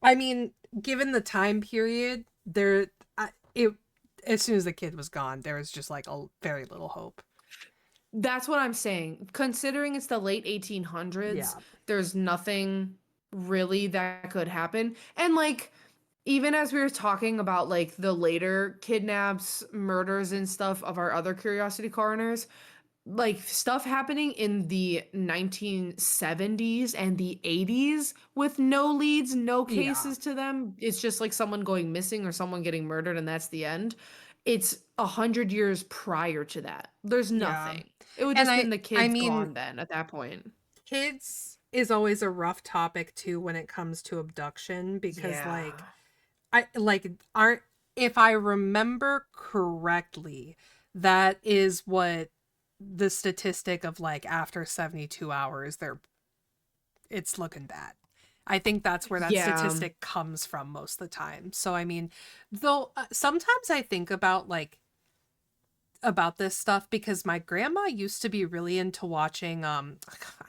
Speaker 1: I mean, given the time period, it, as soon as the kid was gone, there was just like a very little hope.
Speaker 2: That's what I'm saying. Considering it's the late 1800s,
Speaker 1: Yeah.
Speaker 2: there's nothing really that could happen. And like even as we were talking about like the later kidnaps, murders and stuff of our other curiosity coroners, like stuff happening in the 1970s and the 80s with no leads, no
Speaker 1: Yeah.
Speaker 2: cases to them. It's just like someone going missing or someone getting murdered and that's the end. It's 100 years prior to that. There's
Speaker 1: Yeah.
Speaker 2: nothing. It would
Speaker 1: And
Speaker 2: just been the
Speaker 1: I
Speaker 2: kids
Speaker 1: mean,
Speaker 2: gone then at that point.
Speaker 1: kids. is always a rough topic too when it comes to abduction because like
Speaker 2: Yeah.
Speaker 1: I like aren't if I remember correctly, that is what the statistic of like after 72 hours it's looking bad. I think that's where that
Speaker 2: Yeah.
Speaker 1: statistic comes from most of the time. So I mean, though sometimes I think about this stuff because my grandma used to be really into watching I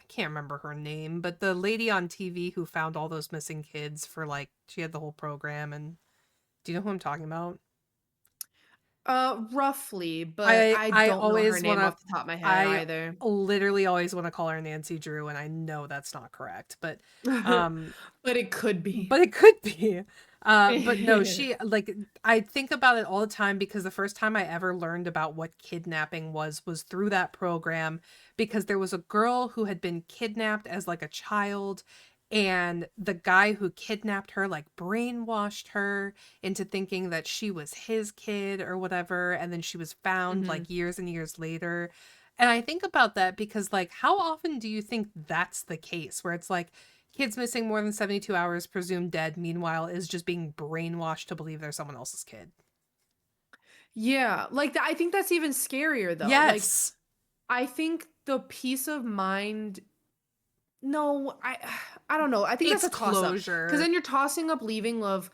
Speaker 1: can't remember her name, but the lady on TV who found all those missing kids for like she had the whole program. And do you know who I'm talking about?
Speaker 2: Roughly, but
Speaker 1: I
Speaker 2: I
Speaker 1: I
Speaker 2: don't know her
Speaker 1: always want
Speaker 2: name
Speaker 1: to
Speaker 2: off the top of my head
Speaker 1: I
Speaker 2: either.
Speaker 1: literally always want to call her Nancy Drew, and I know that's not correct, um
Speaker 2: But it could be.
Speaker 1: but it could be. But no, she like I think about it all the time because the first time I ever learned about what kidnapping was through that program because there was a girl who had been kidnapped as like a child, and the guy who kidnapped her like brainwashed her into thinking that she was his kid or whatever, and then she was found
Speaker 2: Mhm.
Speaker 1: like years and years later. And I think about that because like how often do you think that's the case where it's like kids missing more than 72 hours, presumed dead, meanwhile, is just being brainwashed to believe they're someone else's kid.
Speaker 2: Yeah, like, I think that's even scarier, though, like,
Speaker 1: Yes.
Speaker 2: I think the peace of mind no, I don't know, I think that's
Speaker 1: It's
Speaker 2: a toss-up, up because
Speaker 1: closure.
Speaker 2: then you're tossing up leaving of,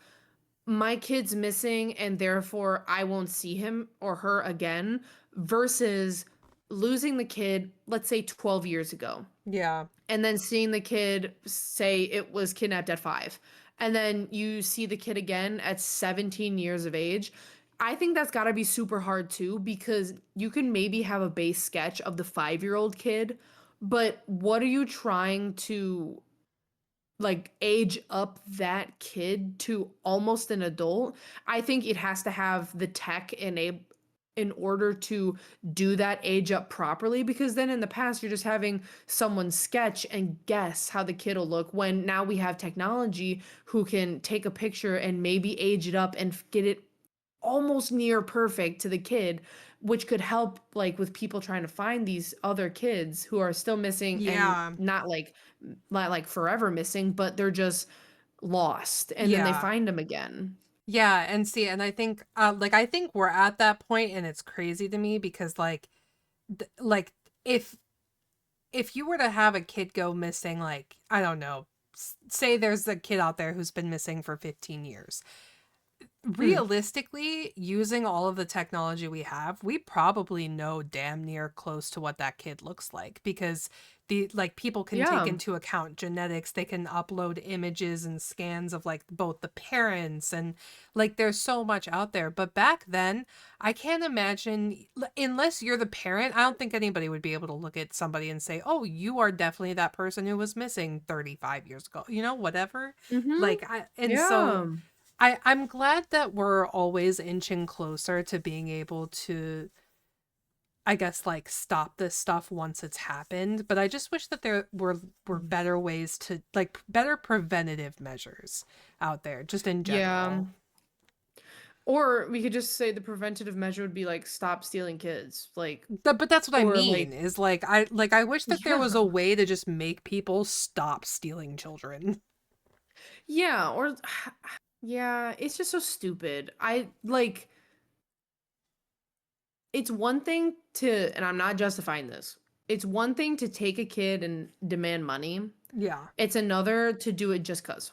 Speaker 2: "My kid's missing, and therefore I won't see him or her again," versus losing the kid, let's say 12 years ago.
Speaker 1: Yeah.
Speaker 2: And then seeing the kid say it was kidnapped at 5, and then you see the kid again at 17 years of age. I think that's gotta be super hard too, because you can maybe have a base sketch of the 5-year-old kid, but what are you trying to, like, age up that kid to almost an adult? I think it has to have the tech in order to do that age up properly, because then in the past you're just having someone sketch and guess how the kid will look, when now we have technology who can take a picture and maybe age it up and get it almost near perfect to the kid, which could help like with people trying to find these other kids who are still missing, and
Speaker 1: Yeah.
Speaker 2: not like forever missing, but they're just lost and then they
Speaker 1: Yeah.
Speaker 2: find them again.
Speaker 1: Yeah. And see, and I think, like, I think we're at that point, and it's crazy to me because, like, like, if you were to have a kid go missing, like, I don't know, say there's a kid out there who's been missing for 15 years.
Speaker 2: Mm.
Speaker 1: Realistically, using all of the technology we have, we probably know damn near close to what that kid looks like because the like people can take
Speaker 2: Yeah.
Speaker 1: into account genetics, they can upload images and scans of like both the parents and like there's so much out there. But back then, I can't imagine unless you're the parent, I don't think anybody would be able to look at somebody and say, "Oh, you are definitely that person who was missing 35 years ago." You know, whatever.
Speaker 2: Mhm.
Speaker 1: Like I and so
Speaker 2: Yeah.
Speaker 1: I'm glad that we're always inching closer to being able to, I guess, like stop this stuff once it's happened. But I just wish that there were
Speaker 2: Mm.
Speaker 1: better ways to like better preventative measures out there, just in
Speaker 2: Yeah.
Speaker 1: general.
Speaker 2: Or we could just say the preventative measure would be like stop stealing kids. Like,
Speaker 1: But that's what I
Speaker 2: or
Speaker 1: mean
Speaker 2: like
Speaker 1: is like I wish that there was
Speaker 2: yeah.
Speaker 1: a way to just make people stop stealing children.
Speaker 2: Yeah, or yeah, it's just so stupid. I like it's one thing to, and I'm not justifying this. It's one thing to take a kid and demand money.
Speaker 1: Yeah.
Speaker 2: It's another to do it just cuz.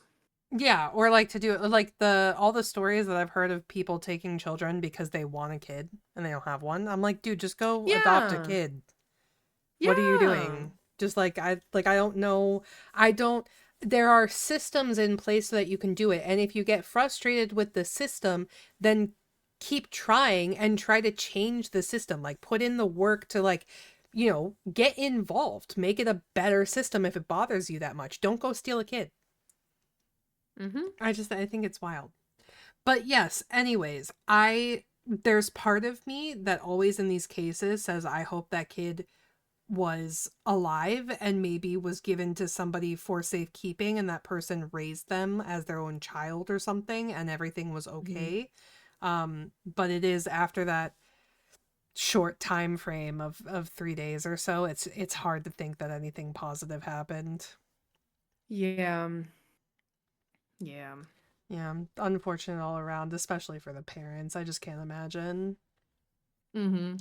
Speaker 1: Yeah, or like to do like the all the stories that I've heard of people taking children because they want a kid and they don't have one. I'm like, dude, just go adopt a
Speaker 2: Yeah.
Speaker 1: kid. What are you
Speaker 2: Yeah.
Speaker 1: doing? Just like I don't know. I don't There are systems in place so that you can do it. And if you get frustrated with the system, then keep trying and try to change the system. Like put in the work to like, get involved. Make it a better system if it bothers you that much. Don't go steal a kid.
Speaker 2: Mhm.
Speaker 1: I think it's wild. But yes, anyways, I there's part of me that always in these cases says I hope that kid was alive and maybe was given to somebody for safekeeping and that person raised them as their own child or something and everything was
Speaker 2: Mhm.
Speaker 1: okay. But it is after that short time frame of 3 days or so, it's hard to think that anything positive happened.
Speaker 2: Yeah. Yeah.
Speaker 1: Yeah, unfortunate all around, especially for the parents. I just can't imagine.
Speaker 2: Mm-hmm.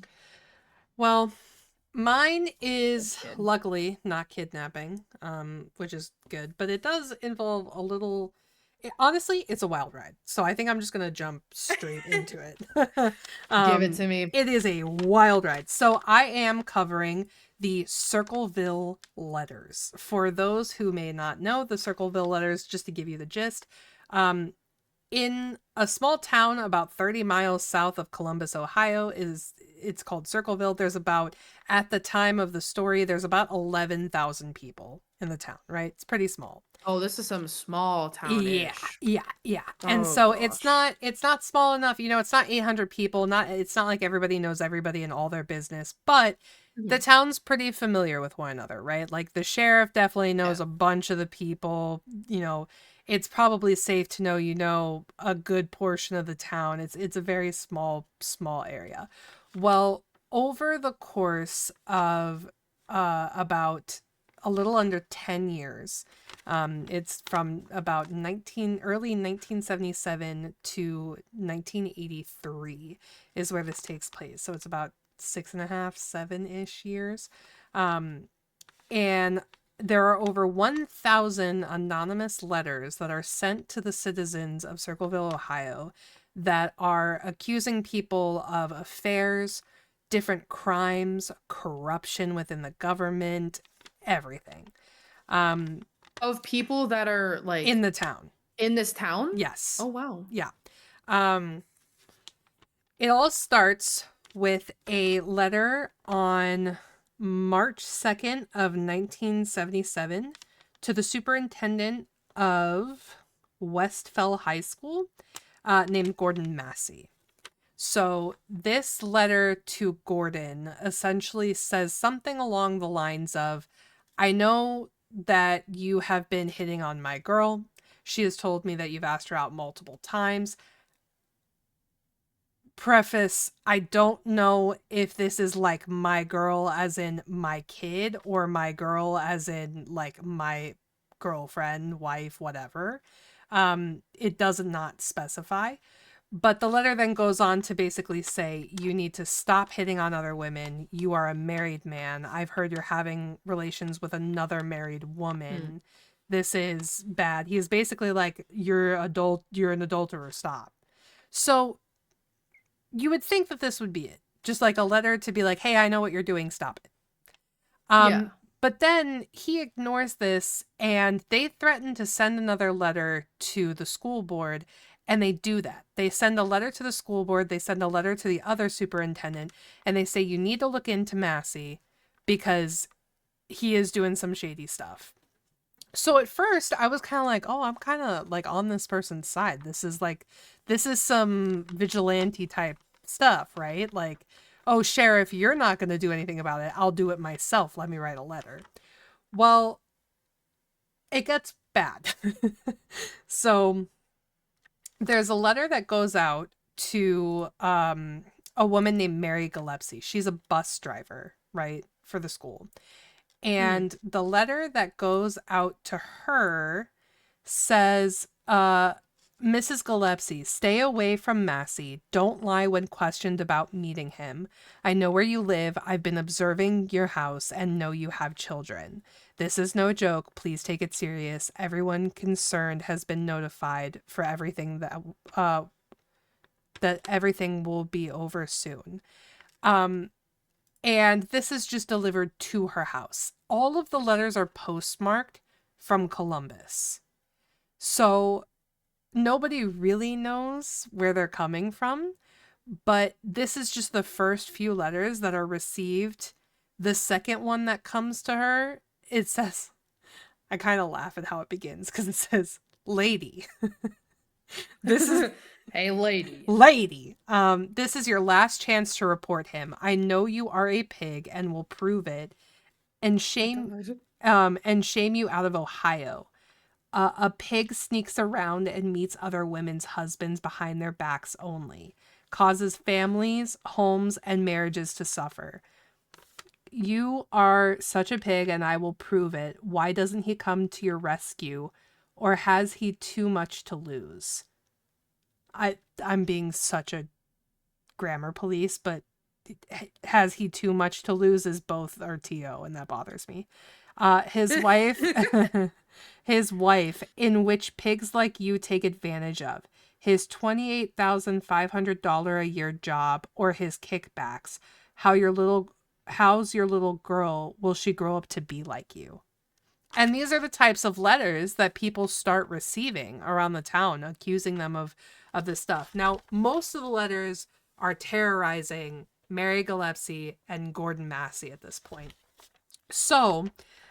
Speaker 1: Well, mine
Speaker 2: That's
Speaker 1: is
Speaker 2: good.
Speaker 1: luckily not kidnapping, which is good, but it does involve a little. Honestly, it's a wild ride, so I think I'm just gonna jump straight into it.
Speaker 2: Give it
Speaker 1: um,
Speaker 2: to me.
Speaker 1: it is a wild ride. So I am covering the Circleville letters. For those who may not know the Circleville letters, just to give you the gist, um, in a small town about 30 miles south of Columbus, Ohio, it's called Circleville. There's about, at the time of the story, there's about 11,000 people in the town, right? It's pretty small.
Speaker 2: Oh, this is some small
Speaker 1: Yeah,
Speaker 2: town-ish.
Speaker 1: yeah. And
Speaker 2: Oh
Speaker 1: so it's
Speaker 2: gosh.
Speaker 1: not it's not small enough, it's not 800 people, it's not like everybody knows everybody and all their business, but the
Speaker 2: Mhm.
Speaker 1: town's pretty familiar with one another, right? Like the sheriff definitely
Speaker 2: Yeah.
Speaker 1: knows a bunch of the people, it's probably safe to know a good portion of the town. It's a very small area. Well, over the course of about a little under 10 years, it's from about early 1977 to 1983 is where this takes place. So it's about 6.5, 7-ish years. Um, and there are over 1,000 anonymous letters that are sent to the citizens of Circleville, Ohio, that are accusing people of affairs, different crimes, corruption within the government, everything. Um,
Speaker 2: Of people that are
Speaker 1: in
Speaker 2: like
Speaker 1: the town.
Speaker 2: in this town?
Speaker 1: Yes.
Speaker 2: Oh wow.
Speaker 1: Yeah. Um, it all starts with a letter on March 2nd of 1977 to the superintendent of Westfell High School, named Gordon Massey. So this letter to Gordon essentially says something along the lines of, I know that you have been hitting on my girl. She has told me that you've asked her out multiple times. Preface, I don't know if this is like my girl as in my kid or my girl as in like my girlfriend, wife, whatever. It does not specify. But the letter then goes on to basically say, you need to stop hitting on other women. You are a married man. I've heard you're having relations with another married
Speaker 2: Hmm.
Speaker 1: woman. This is bad. He is basically like, you're an adulterer, stop. So you would think that this would be it. Just like a letter to be like, hey, I know what you're doing, stop it.
Speaker 2: Yeah.
Speaker 1: But then he ignores this and they threaten to send another letter to the school board, and they do that. They send a letter to the school board, they send a letter to the other superintendent, and they say, you need to look into Massey because he is doing some shady stuff. So at first I was kind of like, oh, I'm kind of like on this person's side. This is some vigilante type stuff, right? Like, oh, sheriff, you're not going to do anything about it. I'll do it myself. Let me write a letter. Well, it gets bad. So there's a letter that goes out to a woman named Mary Gillespie. She's a bus driver, right, for the school.
Speaker 2: Hmm.
Speaker 1: And the letter that goes out to her says, Mrs. Gillespie, stay away from Massey. Don't lie when questioned about meeting him. I know where you live. I've been observing your house and know you have children. This is no joke. Please take it serious. Everyone concerned has been notified for everything that everything will be over soon. Um, and this is just delivered to her house. All of the letters are postmarked from Columbus. So nobody really knows where they're coming from, but this is just the first few letters that are received. The second one that comes to her, it says, I kind of laugh at how it begins because it says, lady. This is
Speaker 2: Hey lady.
Speaker 1: lady. This is your last chance to report him. I know you are a pig and will prove it and shame and shame you out of Ohio. A pig sneaks around and meets other women's husbands behind their backs only, causes families, homes, and marriages to suffer. You are such a pig and I will prove it. Why doesn't he come to your rescue? Or has he too much to lose? I'm being such a grammar police, but has he too much to lose is both are TO, and that bothers me. His wife, his wife, in which pigs like you take advantage of, his $28,500 a year job, or his kickbacks. How's your little girl? Will she grow up to be like you? And these are the types of letters that people start receiving around the town, accusing them of this stuff. Now, most of the letters are terrorizing Mary Gillespie and Gordon Massey at this point. So,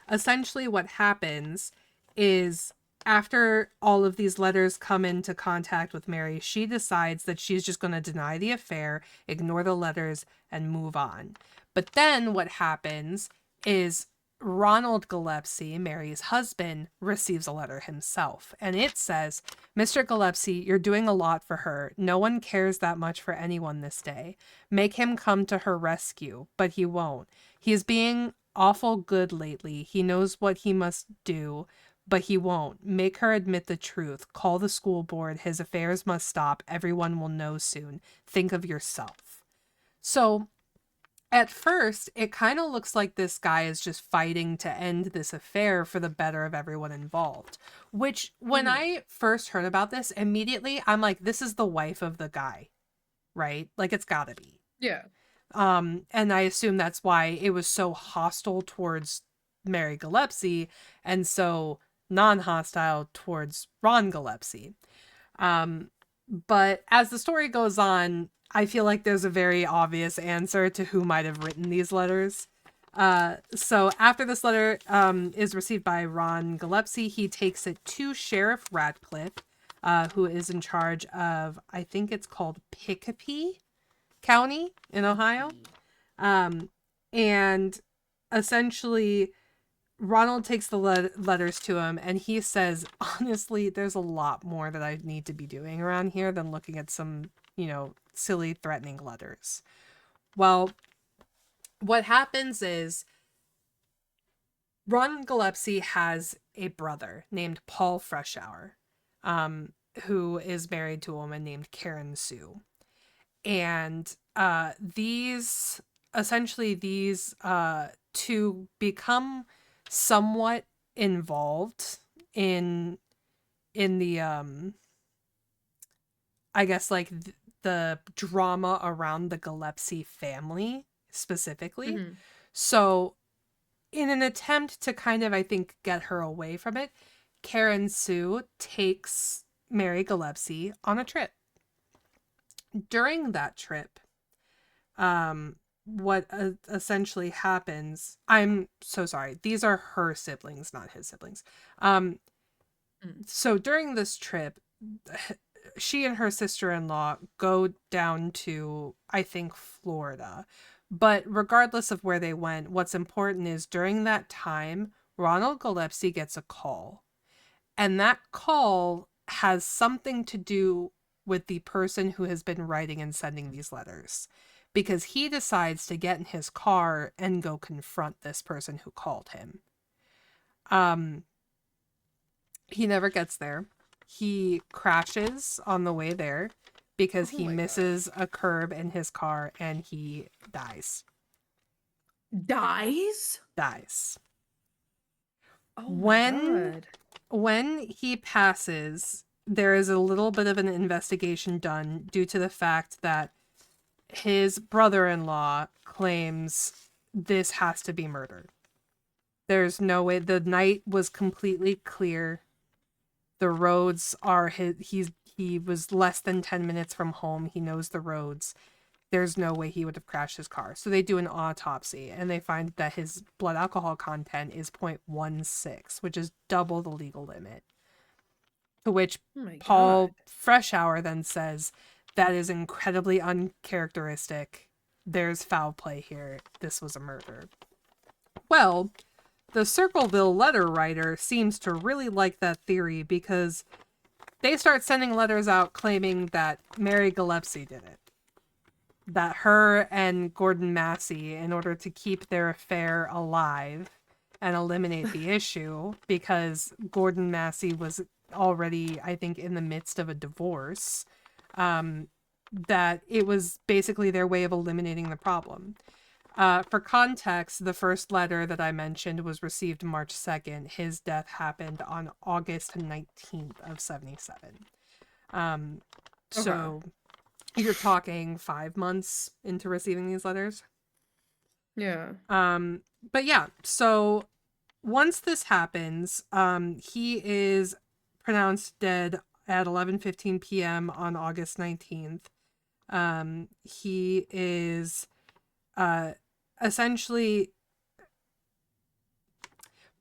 Speaker 1: essentially what happens is after all of these letters come into contact with Mary, she decides that she's just going to deny the affair, ignore the letters, and move on. But then what happens is Ronald Gillespie, Mary's husband, receives a letter himself. And it says, Mr. Gillespie, you're doing a lot for her. No one cares that much for anyone this day. Make him come to her rescue, but he won't. He is being awful good lately. He knows what he must do, but he won't. Make her admit the truth. Call the school board. His affairs must stop. Everyone will know soon. Think of yourself. So at first, it kind of looks like this guy is just fighting to end this affair for the better of everyone involved. Which, when I first heard about this, immediately I'm like, this is the wife of the guy, right? Like, it's gotta be.
Speaker 2: Yeah.
Speaker 1: And I assume that's why it was so hostile towards Mary Gillespie and so non-hostile towards Ron Gillespie. But as the story goes on, I feel like there's a very obvious answer to who might have written these letters. So after this letter is received by Ron Gillespie, he takes it to Sheriff Radcliffe, who is in charge of, I think it's called Picopee County in Ohio. And essentially, Ronald takes the letters to him and he says, honestly, there's a lot more that I need to be doing around here than looking at some, silly threatening letters. Well, what happens is Ron Gillespie has a brother named Paul Freshour, who is married to a woman named Karen Sue. And these two become somewhat involved in the I guess like the drama around the Gillespie family specifically.
Speaker 2: Mm-hmm.
Speaker 1: So in an attempt to kind of, I think, get her away from it, Karen Sue takes Mary Gillespie on a trip. During that trip, what essentially happens, I'm so sorry, these are her siblings, not his siblings. So during this trip, she and her sister-in-law go down to, I think, Florida. But regardless of where they went, what's important is during that time, Ronald Gillespie gets a call. And that call has something to do with the person who has been writing and sending these letters. Because he decides to get in his car and go confront this person who called him. He never gets there. He crashes on the way there because he misses a curb in his car and he dies.
Speaker 2: Dies?
Speaker 1: Dies.
Speaker 2: Oh my God.
Speaker 1: When he passes, there is a little bit of an investigation done due to the fact that his brother-in-law claims this has to be murder. There's no way. The night was completely clear. The roads are he was less than 10 minutes from home. He knows the roads. There's no way he would have crashed his car. So they do an autopsy and they find that his blood alcohol content is 0.16, which is double the legal limit. To which Paul Freshour then says, that is incredibly uncharacteristic. There's foul play here. This was a murder. Well, the Circleville letter writer seems to really like that theory because they start sending letters out claiming that Mary Gillespie did it. that her and Gordon Massey, in order to keep their affair alive and eliminate the issue, because Gordon Massey was already, I think, in the midst of a divorce, um, that it was basically their way of eliminating the problem. For context, the first letter that I mentioned was received March 2nd. His death happened on August 19th of 77. Um,
Speaker 2: Okay.
Speaker 1: so you're talking 5 months into receiving these letters.
Speaker 2: Yeah.
Speaker 1: Um, but yeah, so once this happens, he is pronounced dead at 11:15 p.m. on August 19th. He is uh essentially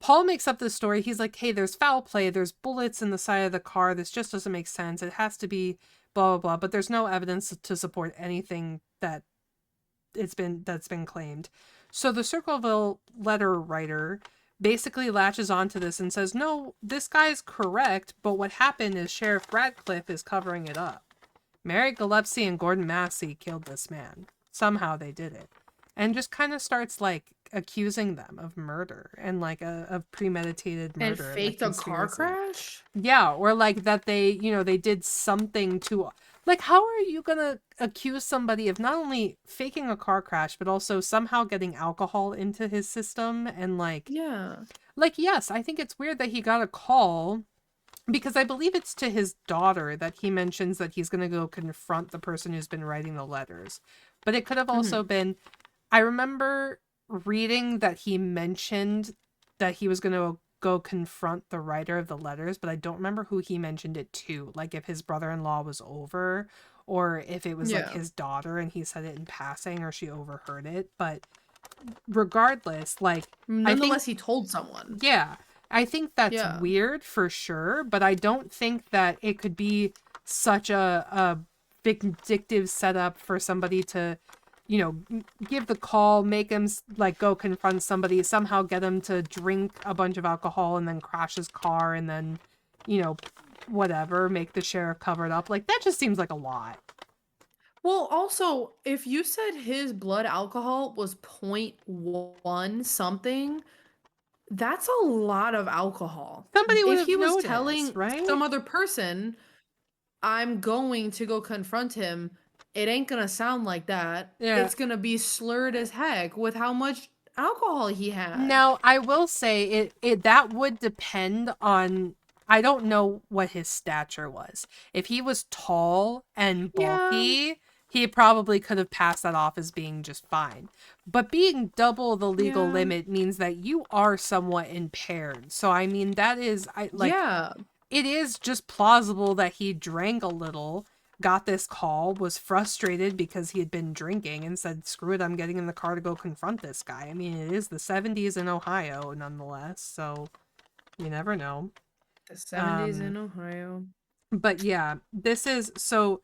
Speaker 1: Paul makes up this story. He's like, hey, there's foul play. There's bullets in the side of the car. This just doesn't make sense. It has to be blah, blah, blah. But there's no evidence to support anything that's been claimed. So the Circleville letter writer basically latches onto this and says, no, this guy's correct. But what happened is Sheriff Radcliffe is covering it up. Mary Gillespie and Gordon Massey killed this man. Somehow they did it. And just kind of starts like accusing them of murder and like of premeditated
Speaker 2: And
Speaker 1: murder, like
Speaker 2: faked a car
Speaker 1: conspiracy.
Speaker 2: crash?
Speaker 1: Yeah, or like that they did something to, like, how are you gonna accuse somebody of not only faking a car crash but also somehow getting alcohol into his system and
Speaker 2: Yeah.
Speaker 1: yes, I think it's weird that he got a call because I believe it's to his daughter that he mentions that he's going to go confront the person who's been writing the letters. But it could have also
Speaker 2: Mhm.
Speaker 1: been, I remember reading that he mentioned that he was going to go confront the writer of the letters, but I don't remember who he mentioned it to. Like if his brother-in-law was over or if it was like
Speaker 2: Yeah.
Speaker 1: his daughter and he said it in passing or she overheard it. But regardless, like I think
Speaker 2: Nonetheless, he told someone.
Speaker 1: yeah, I think that's
Speaker 2: Yeah.
Speaker 1: weird for sure, but I don't think that it could be such a vindictive setup for somebody to, give the call, make him like go confront somebody, somehow get him to drink a bunch of alcohol and then crash his car and then, you know, whatever, make the sheriff cover it up. Like that just seems like a lot.
Speaker 2: Well, also, if you said his blood alcohol was 0.1 something, that's a lot of alcohol.
Speaker 1: Somebody would
Speaker 2: If he
Speaker 1: have
Speaker 2: was
Speaker 1: noticed,
Speaker 2: telling some
Speaker 1: right?
Speaker 2: other person, I'm going to go confront him, it ain't gonna sound like that.
Speaker 1: Yeah.
Speaker 2: It's gonna be slurred as heck with how much alcohol he had.
Speaker 1: Now, I will say it that would depend on, I don't know what his stature was. If he was tall and
Speaker 2: Yeah,
Speaker 1: bulky, he probably could have passed that off as being just fine. But being double the legal
Speaker 2: yeah,
Speaker 1: limit means that you are somewhat impaired. So I mean that is I like
Speaker 2: yeah,
Speaker 1: it is just plausible that he drank a little, got this call, was frustrated because he had been drinking, and said, screw it, I'm getting in the car to go confront this guy. I mean, it is the 70s in Ohio, nonetheless, so you never know.
Speaker 2: the 70s
Speaker 1: Um,
Speaker 2: in Ohio.
Speaker 1: but yeah, this is so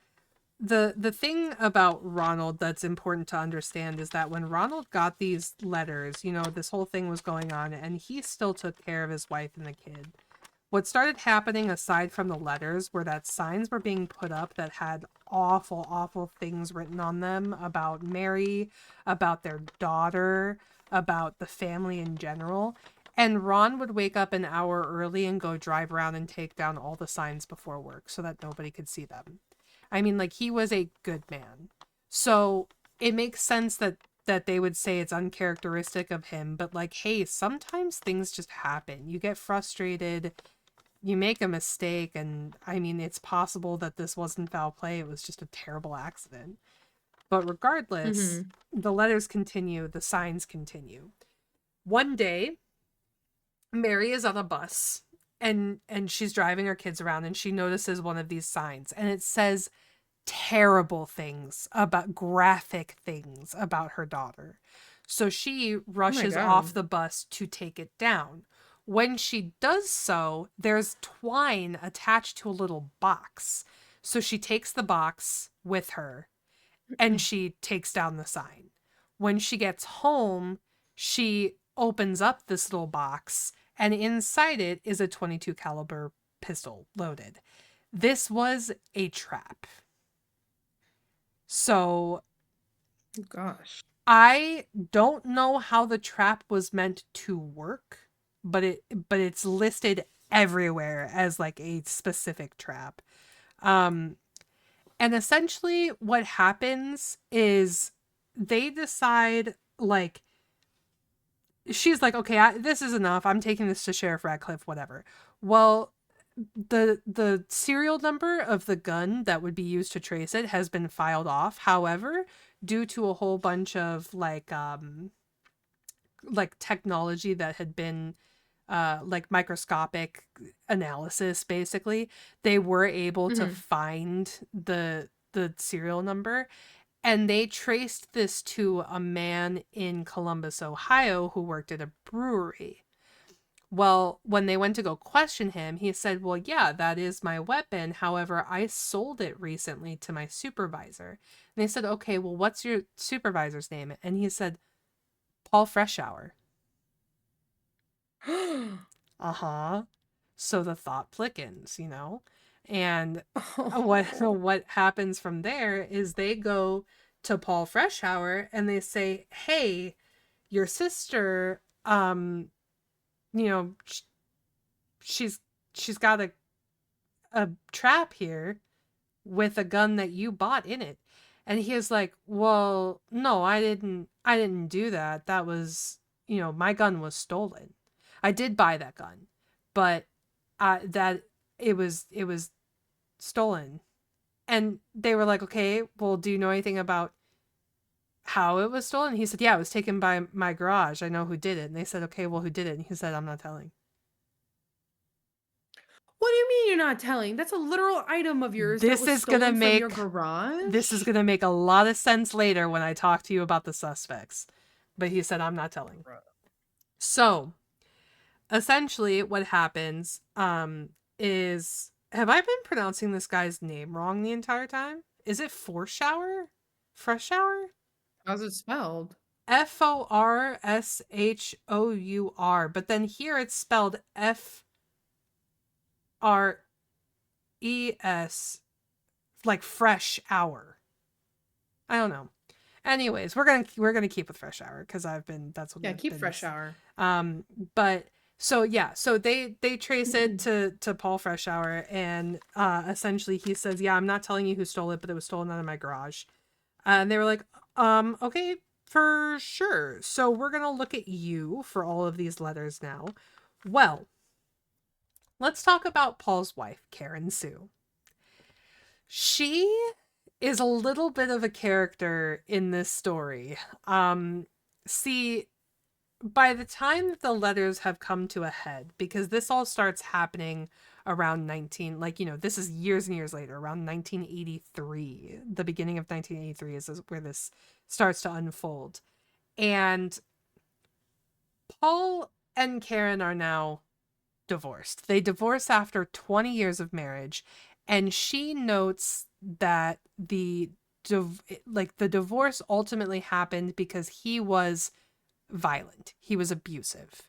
Speaker 1: the thing about Ronald that's important to understand is that when Ronald got these letters, this whole thing was going on, and he still took care of his wife and the kid. What started happening aside from the letters were that signs were being put up that had awful, awful things written on them about Mary, about their daughter, about the family in general. And Ron would wake up an hour early and go drive around and take down all the signs before work so that nobody could see them. I mean, like, he was a good man. So it makes sense that they would say it's uncharacteristic of him, but like, hey, sometimes things just happen. You get frustrated, you make a mistake, and I mean, it's possible that this wasn't foul play, it was just a terrible accident. But regardless,
Speaker 2: Mhm.
Speaker 1: the letters continue, the signs continue. One day, Mary is on a bus and she's driving her kids around and she notices one of these signs and it says terrible things about graphic things about her daughter. So she
Speaker 2: Oh my
Speaker 1: rushes off
Speaker 2: god.
Speaker 1: the bus to take it down. When she does so, there's twine attached to a little box. So she takes the box with her and she takes down the sign. When she gets home, she opens up this little box and inside it is a 22 caliber pistol loaded. This was a trap. So
Speaker 2: Gosh.
Speaker 1: I don't know how the trap was meant to work, but it's listed everywhere as like a specific trap. Um and essentially what happens is they decide like she's like, okay, this is enough. I'm taking this to Sheriff Radcliffe, whatever. Well, the serial number of the gun that would be used to trace it has been filed off. However, due to a whole bunch of like technology that had been like microscopic analysis, basically, they were able to
Speaker 2: Mhm.
Speaker 1: find the serial number, and they traced this to a man in Columbus, Ohio, who worked at a brewery. Well, when they went to go question him, he said, well, yeah, that is my weapon. However, I sold it recently to my supervisor. And they said, okay, well, what's your supervisor's name? And he said, Paul Freshour. Uh-huh. So the thought plickens, you know? And
Speaker 2: Oh.
Speaker 1: what happens from there is they go to Paul Freshour and they say, "Hey, your sister, you know, she's she's got a trap here with a gun that you bought in it." And he is like, "Well, no, I didn't do that. That was, my gun was stolen. I did buy that gun, but that it was stolen." And they were like, "Okay, well, do you know anything about how it was stolen?" He said, "Yeah, it was taken by my garage. I know who did it." And they said, "Okay, well, who did it?" And he said, "I'm not telling."
Speaker 2: What do you mean you're not telling? That's a literal item of yours that
Speaker 1: This
Speaker 2: was
Speaker 1: is gonna
Speaker 2: stolen from your
Speaker 1: make this is
Speaker 2: garage?
Speaker 1: gonna make a lot of sense later when I talk to you about the suspects. But he said, "I'm not telling."
Speaker 2: Bruh.
Speaker 1: So essentially what happens is, have I been pronouncing this guy's name wrong the entire time? Is it Forshower? Freshour?
Speaker 2: How's it spelled?
Speaker 1: Forshou, but then here it's spelled Fres, like fresh hour. I don't know. Anyways, we're gonna keep with fresh hour because I've been that's what
Speaker 2: Yeah,
Speaker 1: I've
Speaker 2: keep
Speaker 1: been.
Speaker 2: fresh hour.
Speaker 1: Um, but so yeah, so they trace it to Paul Freshour, and essentially he says, "Yeah, I'm not telling you who stole it, but it was stolen out of my garage." And they were like, okay, for sure. So we're gonna look at you for all of these letters now. Well, let's talk about Paul's wife, Karen Sue. She is a little bit of a character in this story. See, by the time that the letters have come to a head, because this all starts happening around 19, like, this is years and years later, around 1983. The beginning of 1983 is where this starts to unfold. And Paul and Karen are now divorced. They divorce after 20 years of marriage, and she notes that the divorce ultimately happened because he was violent. He was abusive.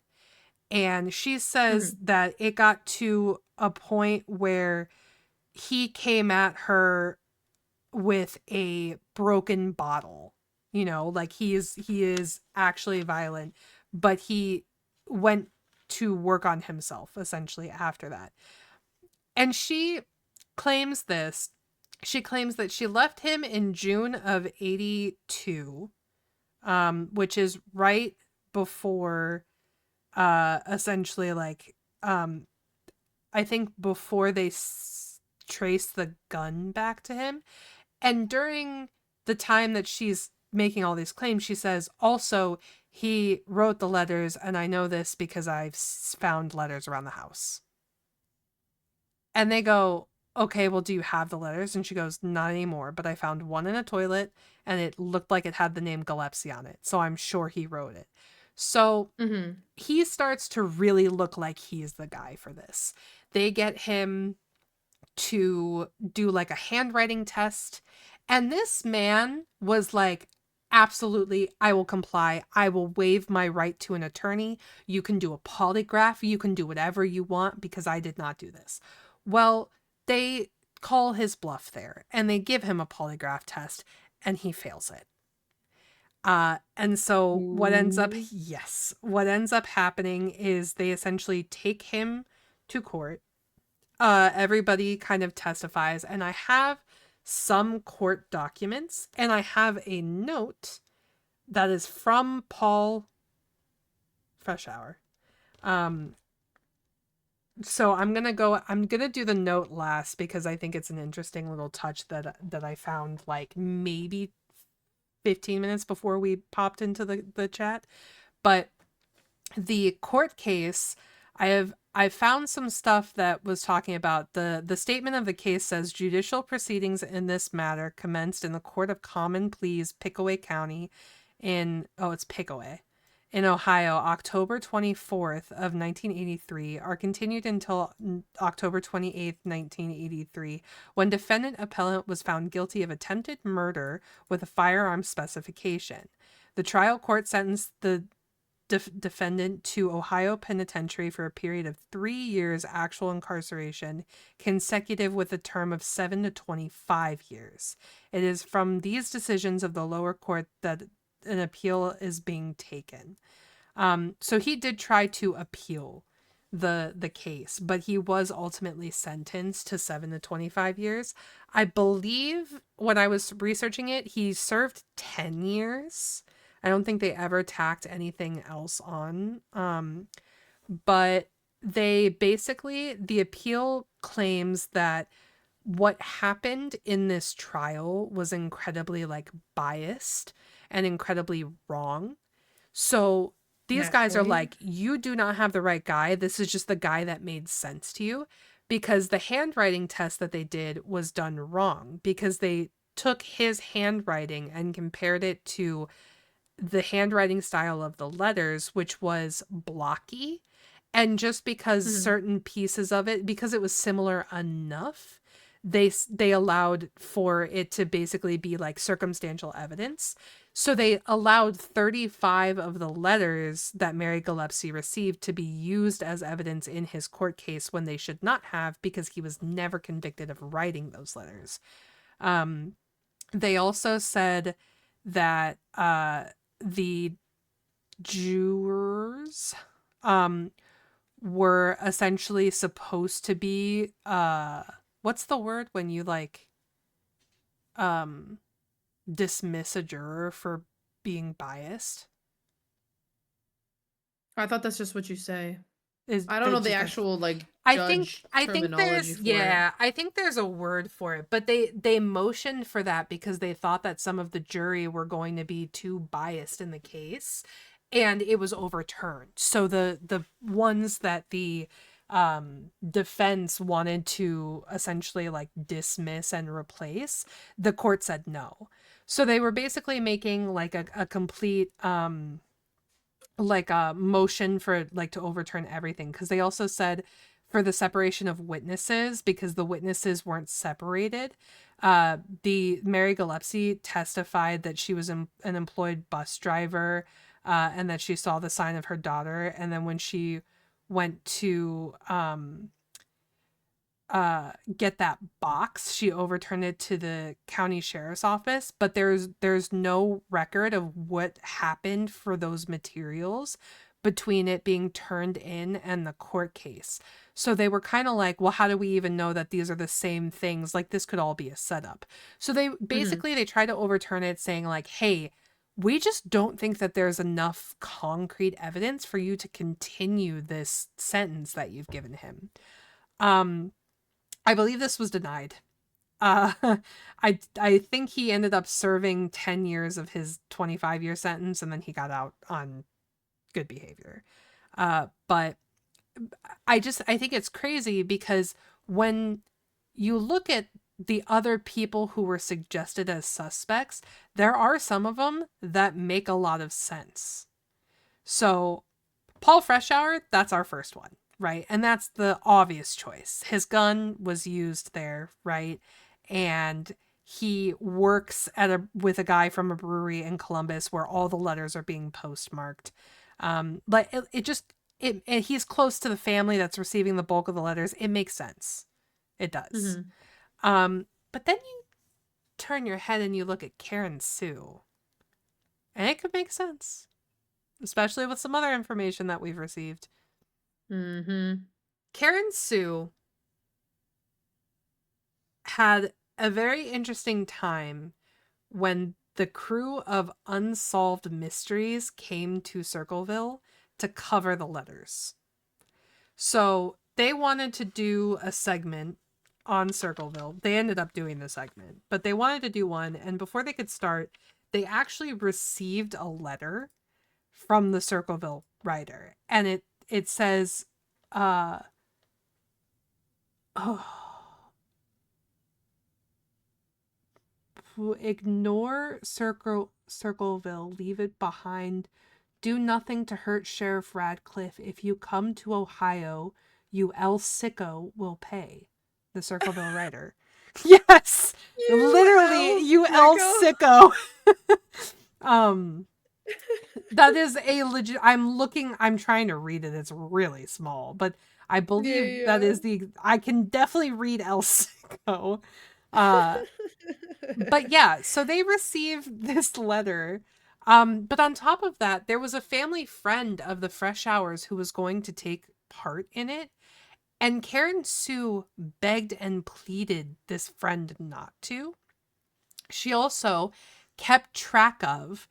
Speaker 1: And she says
Speaker 2: Mhm.
Speaker 1: that it got to a point where he came at her with a broken bottle. Like he is actually violent, but he went to work on himself essentially after that. And she claims this. She claims that she left him in June of 82, which is right before essentially like I think before they trace the gun back to him. And during the time that she's making all these claims, she says, also, he wrote the letters, and I know this because I've found letters around the house. And they go, okay, well, do you have the letters? And she goes, not anymore, but I found one in a toilet, and it looked like it had the name Gillespie on it. So I'm sure he wrote it. So
Speaker 2: Mhm.
Speaker 1: he starts to really look like he's the guy for this. They get him to do like a handwriting test. And this man was like, absolutely, I will comply. I will waive my right to an attorney. You can do a polygraph. You can do whatever you want because I did not do this. Well, they call his bluff there and they give him a polygraph test and he fails it. And so
Speaker 2: Ooh.
Speaker 1: what ends up happening is they essentially take him to court. Everybody kind of testifies, and I have some court documents, and I have a note that is from Paul Freshour. Um, so I'm gonna do the note last because I think it's an interesting little touch that I found like maybe 15 minutes before we popped into the chat. But the court case, I found some stuff that was talking about the statement of the case says judicial proceedings in this matter commenced in the Court of Common Pleas, Pickaway County, it's Pickaway, in Ohio, October 24th of 1983, are continued until October 28th, 1983, when defendant appellant was found guilty of attempted murder with a firearm specification. The trial court sentenced the defendant to Ohio Penitentiary for a period of 3 years actual incarceration, consecutive with a term of 7 to 25 years. It is from these decisions of the lower court that an appeal is being taken. So he did try to appeal the case, but he was ultimately sentenced to 7 to 25 years. I believe when I was researching it, he served 10 years. I don't think they ever tacked anything else on. But the appeal claims that what happened in this trial was incredibly like biased and incredibly wrong. So these guys are
Speaker 2: Naturally.
Speaker 1: like, you do not have the right guy. This is just the guy that made sense to you. Because the handwriting test that they did was done wrong. Because they took his handwriting and compared it to the handwriting style of the letters, which was blocky. And just because
Speaker 2: Mhm.
Speaker 1: certain pieces of it, because it was similar enough, they allowed for it to basically be like circumstantial evidence. So they allowed 35 of the letters that Mary Gillespie received to be used as evidence in his court case when they should not have, because he was never convicted of writing those letters. Um, they also said that the jurors um, were essentially supposed to be what's the word when you like um, dismiss a juror for being biased?
Speaker 2: I thought that's just what you say.
Speaker 1: Is
Speaker 2: I don't know
Speaker 1: that
Speaker 2: the
Speaker 1: just a
Speaker 2: actual like
Speaker 1: I think
Speaker 2: judge
Speaker 1: I think
Speaker 2: terminology
Speaker 1: there's
Speaker 2: for it.
Speaker 1: yeah, I think there's a word for it, but they motioned for that because they thought that some of the jury were going to be too biased in the case, and it was overturned. So the ones that the defense wanted to essentially like dismiss and replace, the court said no. So they were basically making like a complete like a motion for like to overturn everything, because they also said for the separation of witnesses, because the witnesses weren't separated. The Mary Gillespie testified that she was an employed bus driver, and that she saw the sign of her daughter, and then when she went to get that box, she overturned it to the county sheriff's office, but there's no record of what happened for those materials between it being turned in and the court case. So they were kind of like, well, how do we even know that these are the same things? Like this could all be a setup. So
Speaker 2: Mhm.
Speaker 1: they tried to overturn it, saying like, hey, we just don't think that there's enough concrete evidence for you to continue this sentence that you've given him. Um I believe this was denied. Uh, I think he ended up serving 10 years of his 25-year sentence, and then he got out on good behavior. But I think it's crazy because when you look at the other people who were suggested as suspects, there are some of them that make a lot of sense. So Paul Freshour, that's our first one, right? And that's the obvious choice. His gun was used there, right? And he works with a guy from a brewery in Columbus where all the letters are being postmarked. But it just he's close to the family that's receiving the bulk of the letters. It makes sense. It does.
Speaker 2: Mhm.
Speaker 1: But then you turn your head and you look at Karen Sue. And it could make sense, especially with some other information that we've received.
Speaker 2: Mm-hmm.
Speaker 1: Karen Sue had a very interesting time when the crew of Unsolved Mysteries came to Circleville to cover the letters. So they wanted to do a segment on Circleville. They ended up doing the segment, but they wanted to do one. And before they could start, they actually received a letter from the Circleville writer. And it says, oh, ignore Circleville, leave it behind. Do nothing to hurt Sheriff Radcliffe. If you come to Ohio, you El Sicko will pay. The Circleville writer. Yes!
Speaker 2: You
Speaker 1: Literally,
Speaker 2: El
Speaker 1: you El
Speaker 2: Sicko.
Speaker 1: Sicko. um, that is a legit. I'm trying to read it. It's really small, but I
Speaker 2: Yeah,
Speaker 1: believe that
Speaker 2: yeah.
Speaker 1: is I can definitely read El Sicko. Uh, but yeah, so they received this letter. But on top of that, there was a family friend of the Fresh Hours who was going to take part in it. And Karen Sue begged and pleaded this friend not to. She also kept track of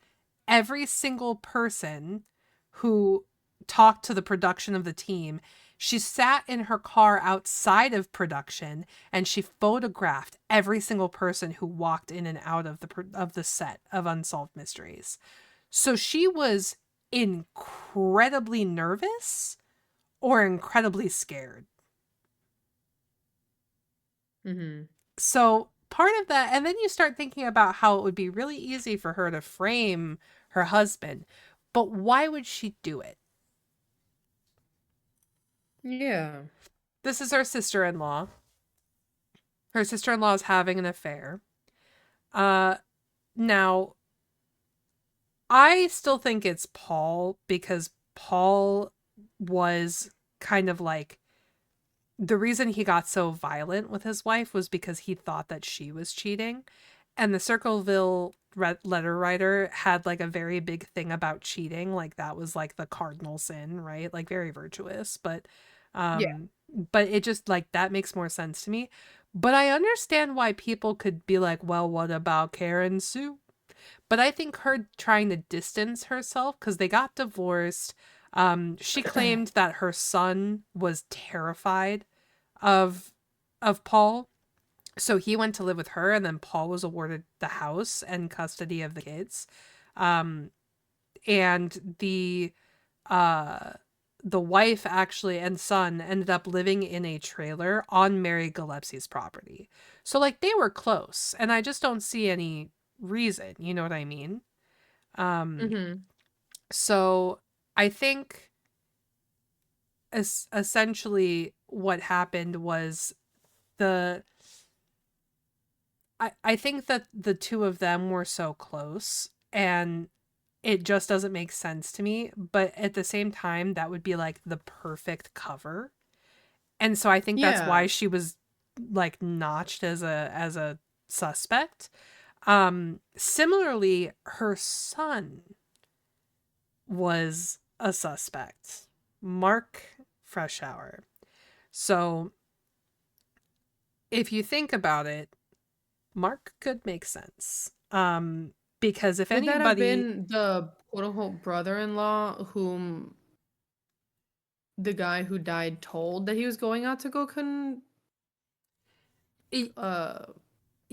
Speaker 1: every single person who talked to the production of the team. She sat in her car outside of production and she photographed every single person who walked in and out of the set of Unsolved Mysteries. So she was incredibly nervous or incredibly scared.
Speaker 2: Mm-hmm.
Speaker 1: So part of that, and then you start thinking about how it would be really easy for her to frame her husband, but why would she do it?
Speaker 2: Yeah.
Speaker 1: This is her sister-in-law. Her sister-in-law is having an affair. uh Now I still think it's Paul, because Paul was kind of like, the reason he got so violent with his wife was because he thought that she was cheating. And the Circleville letter writer had like a very big thing about cheating. Like that was like the cardinal sin, right? Like very virtuous.
Speaker 2: Yeah.
Speaker 1: But it just like that makes more sense to me. But I understand why people could be like, well, what about Karen Sue? But I think her trying to distance herself, because they got divorced. She claimed that her son was terrified of Paul. So he went to live with her, and then Paul was awarded the house and custody of the kids. Um, and uh the wife actually and son ended up living in a trailer on Mary Gillespie's property. So like they were close, and I just don't see any reason, you know what I mean? Um,
Speaker 2: Mm-hmm.
Speaker 1: so I think essentially what happened was the I think that the two of them were so close, and it just doesn't make sense to me. But at the same time, that would be like the perfect cover. And so I think that's
Speaker 2: Yeah.
Speaker 1: why she was like notched as a suspect. Similarly, her son was a suspect, Mark Freshour. So if you think about it, Mark could make sense. Because if
Speaker 2: Could that have
Speaker 1: anybody,
Speaker 2: been the quote unquote brother-in-law whom the guy who died told that he was going out to go
Speaker 1: y-
Speaker 2: uh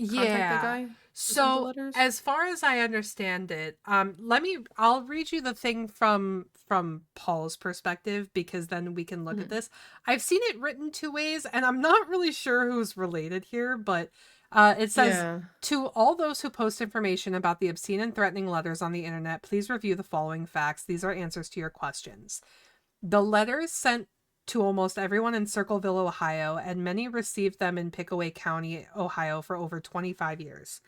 Speaker 2: contact the
Speaker 1: yeah.
Speaker 2: guy who sent the
Speaker 1: So
Speaker 2: letters?
Speaker 1: as far as I understand it, I'll read you the thing from Paul's perspective, because then we can look at
Speaker 2: Mhm.
Speaker 1: this. I've seen it written two ways, and I'm not really sure who's related here, but it says,
Speaker 2: Yeah.
Speaker 1: to all those who post information about the obscene and threatening letters on the internet, please review the following facts. These are answers to your questions. The letters sent to almost everyone in Circleville, Ohio, and many received them in Pickaway County, Ohio for over 25 years.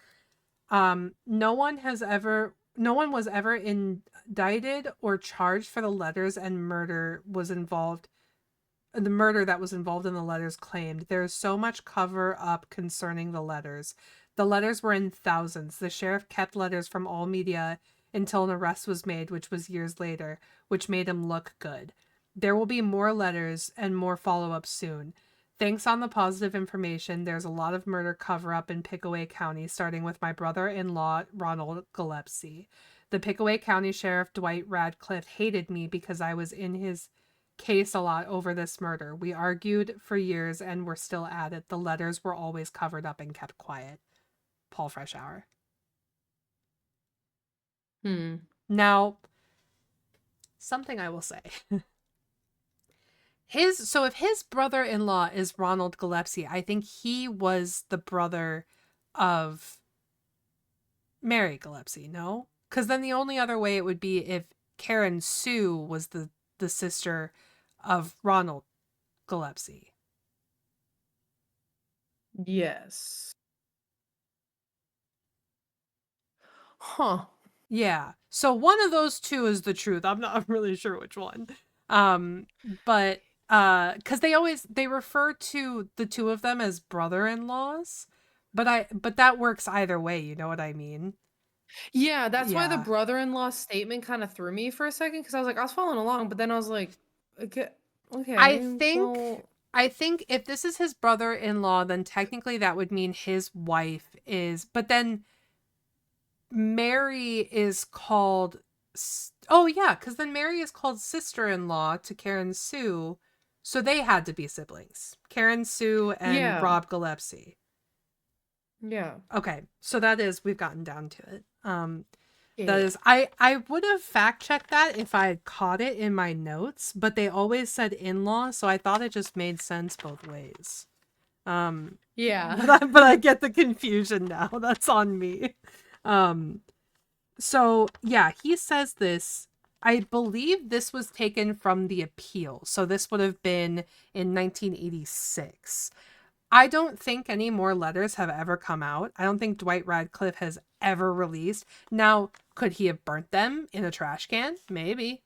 Speaker 1: No one was ever indicted or charged for the letters, and the murder that was involved in the letters claimed. There is so much cover up concerning the letters. The letters were in thousands. The sheriff kept letters from all media until an arrest was made, which was years later, which made him look good. There will be more letters and more follow-ups soon. Thanks on the positive information, there's a lot of murder cover-up in Pickaway County, starting with my brother-in-law, Ronald Gillespie. The Pickaway County Sheriff, Dwight Radcliffe, hated me because I was in his case a lot over this murder. We argued for years and we're still at it. The letters were always covered up and kept quiet. Paul Freshour. Now, something I will say. If his brother-in-law is Ronald Gillespie, I think he was the brother of Mary Gillespie, no? Because then the only other way it would be if Karen Sue was the sister of Ronald Gillespie.
Speaker 2: Yes. Huh.
Speaker 1: Yeah. So one of those two is the truth. I'm really sure which one. But because they refer to the two of them as brother-in-laws, but that works either way, you know what I mean?
Speaker 2: Yeah, that's why the
Speaker 1: Yeah.
Speaker 2: brother-in-law statement kind of threw me for a second because I was like, I was following along, but then I was like, okay,
Speaker 1: I
Speaker 2: okay,
Speaker 1: think
Speaker 2: well,
Speaker 1: I think if this is his brother-in-law, then technically that would mean his wife is, but then Mary is called, oh yeah, because then Mary is called sister-in-law to Karen Sue, so they had to be siblings. Karen Sue and
Speaker 2: yeah,
Speaker 1: Rob Gillespie.
Speaker 2: yeah,
Speaker 1: Okay, so that is, we've gotten down to it. That
Speaker 2: yeah.
Speaker 1: is, I would have fact checked that if I had caught it in my notes, but they always said in-law, so I thought it just made sense both ways.
Speaker 2: Yeah.
Speaker 1: But I get the confusion now. That's on me. Um, So, yeah, he says this. I believe this was taken from the appeal. So, this would have been in 1986. I don't think any more letters have ever come out. I don't think Dwight Radcliffe has ever released. Now, could he have burnt them in a trash can? Maybe,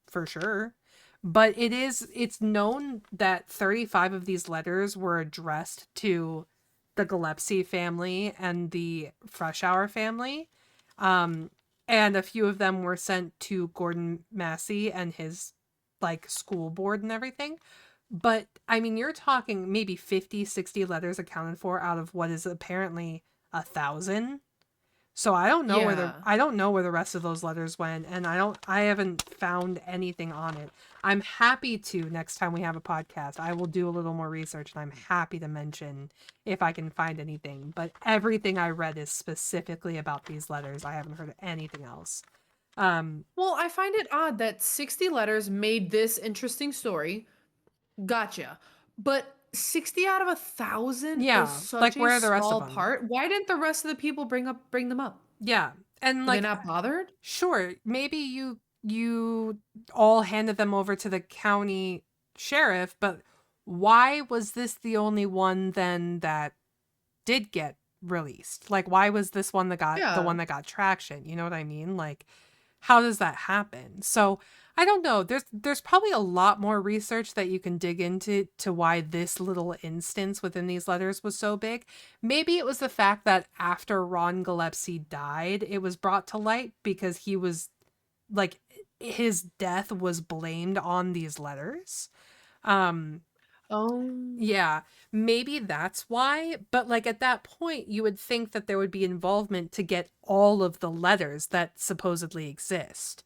Speaker 1: for sure. But it's known that 35 of these letters were addressed to the Gillespie family and the Freshour family. Um, and a few of them were sent to Gordon Massey and his like school board and everything. But I mean, you're talking maybe 50, 60 letters accounted for out of what is apparently 1,000. So
Speaker 2: Yeah.
Speaker 1: I don't know where the rest of those letters went, and I haven't found anything on it. I'm happy to next time we have a podcast. I will do a little more research and I'm happy to mention if I can find anything. But everything I read is specifically about these letters. I haven't heard anything else. Um
Speaker 2: Well, I find it odd that 60 letters made this interesting story. Gotcha. But 60 out of 1,000 is
Speaker 1: yeah,
Speaker 2: such
Speaker 1: like
Speaker 2: a
Speaker 1: where are the rest of
Speaker 2: small
Speaker 1: them?
Speaker 2: part. Why didn't the rest of the people bring them up?
Speaker 1: Yeah. And
Speaker 2: Were they
Speaker 1: like
Speaker 2: not bothered?
Speaker 1: sure, maybe you all handed them over to the county sheriff, but why was this the only one then that did get released? Like why was this one that got the
Speaker 2: Yeah.
Speaker 1: one that got traction? You know what I mean? Like how does that happen? So I don't know. There's probably a lot more research that you can dig into to why this little instance within these letters was so big. Maybe it was the fact that after Ron Gillespie died, it was brought to light because he was like his death was blamed on these letters. Um
Speaker 2: Oh.
Speaker 1: yeah, maybe that's why, but like at that point you would think that there would be involvement to get all of the letters that supposedly exist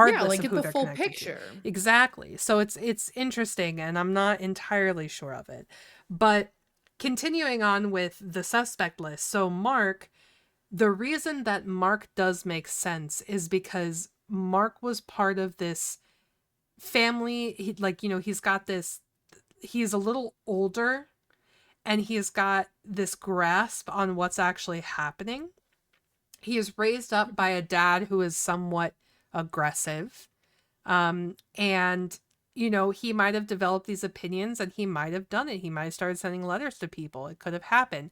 Speaker 2: Yeah,
Speaker 1: regardless
Speaker 2: like
Speaker 1: of
Speaker 2: get
Speaker 1: who
Speaker 2: the
Speaker 1: they're
Speaker 2: full
Speaker 1: connected to.
Speaker 2: picture.
Speaker 1: Exactly. So it's interesting and I'm not entirely sure of it. But continuing on with the suspect list. So Mark, the reason that Mark does make sense is because Mark was part of this family. Like, you know, he's a little older and he's got this grasp on what's actually happening. He is raised up by a dad who is somewhat aggressive. And, you know, he might have developed these opinions and he might have done it. He might have started sending letters to people. It could have happened.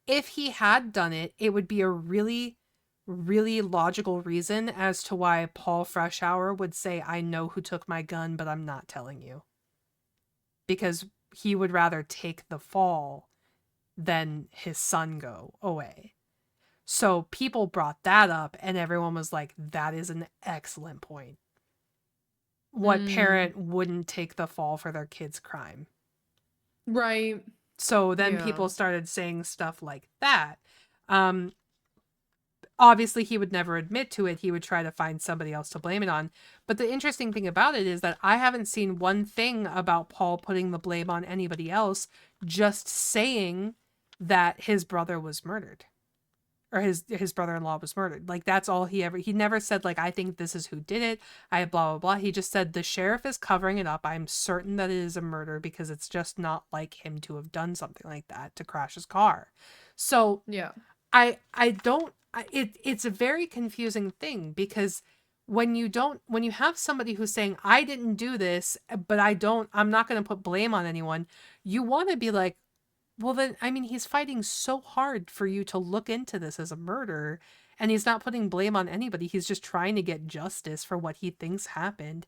Speaker 1: If he had done it, it would be a really, really logical reason as to why Paul Freshour would say, I know who took my gun, but I'm not telling you. Because he would rather take the fall than his son go away. So people brought that up, and everyone was like, that is an excellent point. What
Speaker 2: Mm,
Speaker 1: parent wouldn't take the fall for their kid's crime?
Speaker 2: right.
Speaker 1: So then
Speaker 2: Yeah.
Speaker 1: people started saying stuff like that. Um, Obviously, he would never admit to it. He would try to find somebody else to blame it on. But the interesting thing about it is that I haven't seen one thing about Paul putting the blame on anybody else, just saying that his brother was murdered, or his brother-in-law was murdered. Like, that's all he never said, like, I think this is who did it, I blah blah blah. He just said the sheriff is covering it up. I'm certain that it is a murder because it's just not like him to have done something like that, to crash his car. So
Speaker 2: Yeah.
Speaker 1: I don't it's a very confusing thing, because when you have somebody who's saying, I didn't do this, but I'm not going to put blame on anyone, you want to be like, well, then, I mean, he's fighting so hard for you to look into this as a murder, and he's not putting blame on anybody. He's just trying to get justice for what he thinks happened.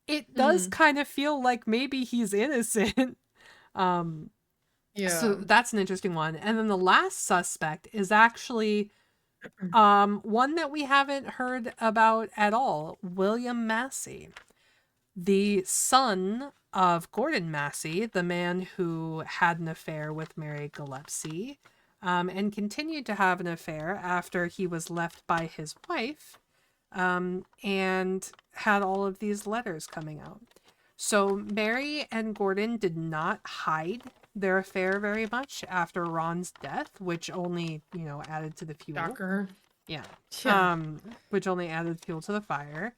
Speaker 1: It does
Speaker 2: Hmm.
Speaker 1: kind of feel like maybe he's innocent. um so
Speaker 2: Yeah.
Speaker 1: that's an interesting one. And then the last suspect is actually one that we haven't heard about at all, William Massey, the son of Gordon Massey, the man who had an affair with Mary Gillespie, and continued to have an affair after he was left by his wife, and had all of these letters coming out. So Mary and Gordon did not hide their affair very much after Ron's death, which only, added to the fuel.
Speaker 2: Shocker.
Speaker 1: Yeah.
Speaker 2: Yeah.
Speaker 1: Which only added fuel to the fire.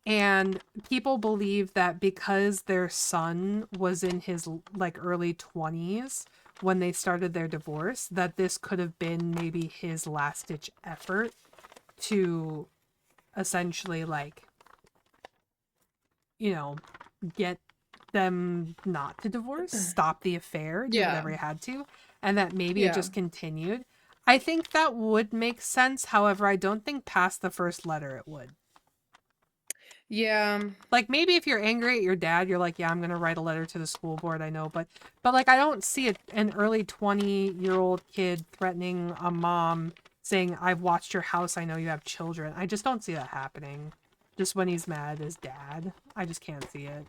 Speaker 1: And people believe that because their son was in his like early 20s when they started their divorce, that this could have been maybe his last ditch effort to essentially, like, you know, get them not to divorce, stop the affair, do
Speaker 2: Yeah.
Speaker 1: whatever he had to, and that maybe it
Speaker 2: Yeah.
Speaker 1: just continued. I think that would make sense. However, I don't think past the first letter it would.
Speaker 2: Yeah.
Speaker 1: Like, maybe if you're angry at your dad, you're like, yeah, I'm gonna write a letter to the school board, I know, but like, I don't see an early 20-year-old kid threatening a mom saying, I've watched your house, I know you have children. I just don't see that happening. Just when he's mad at his dad. I just can't see it.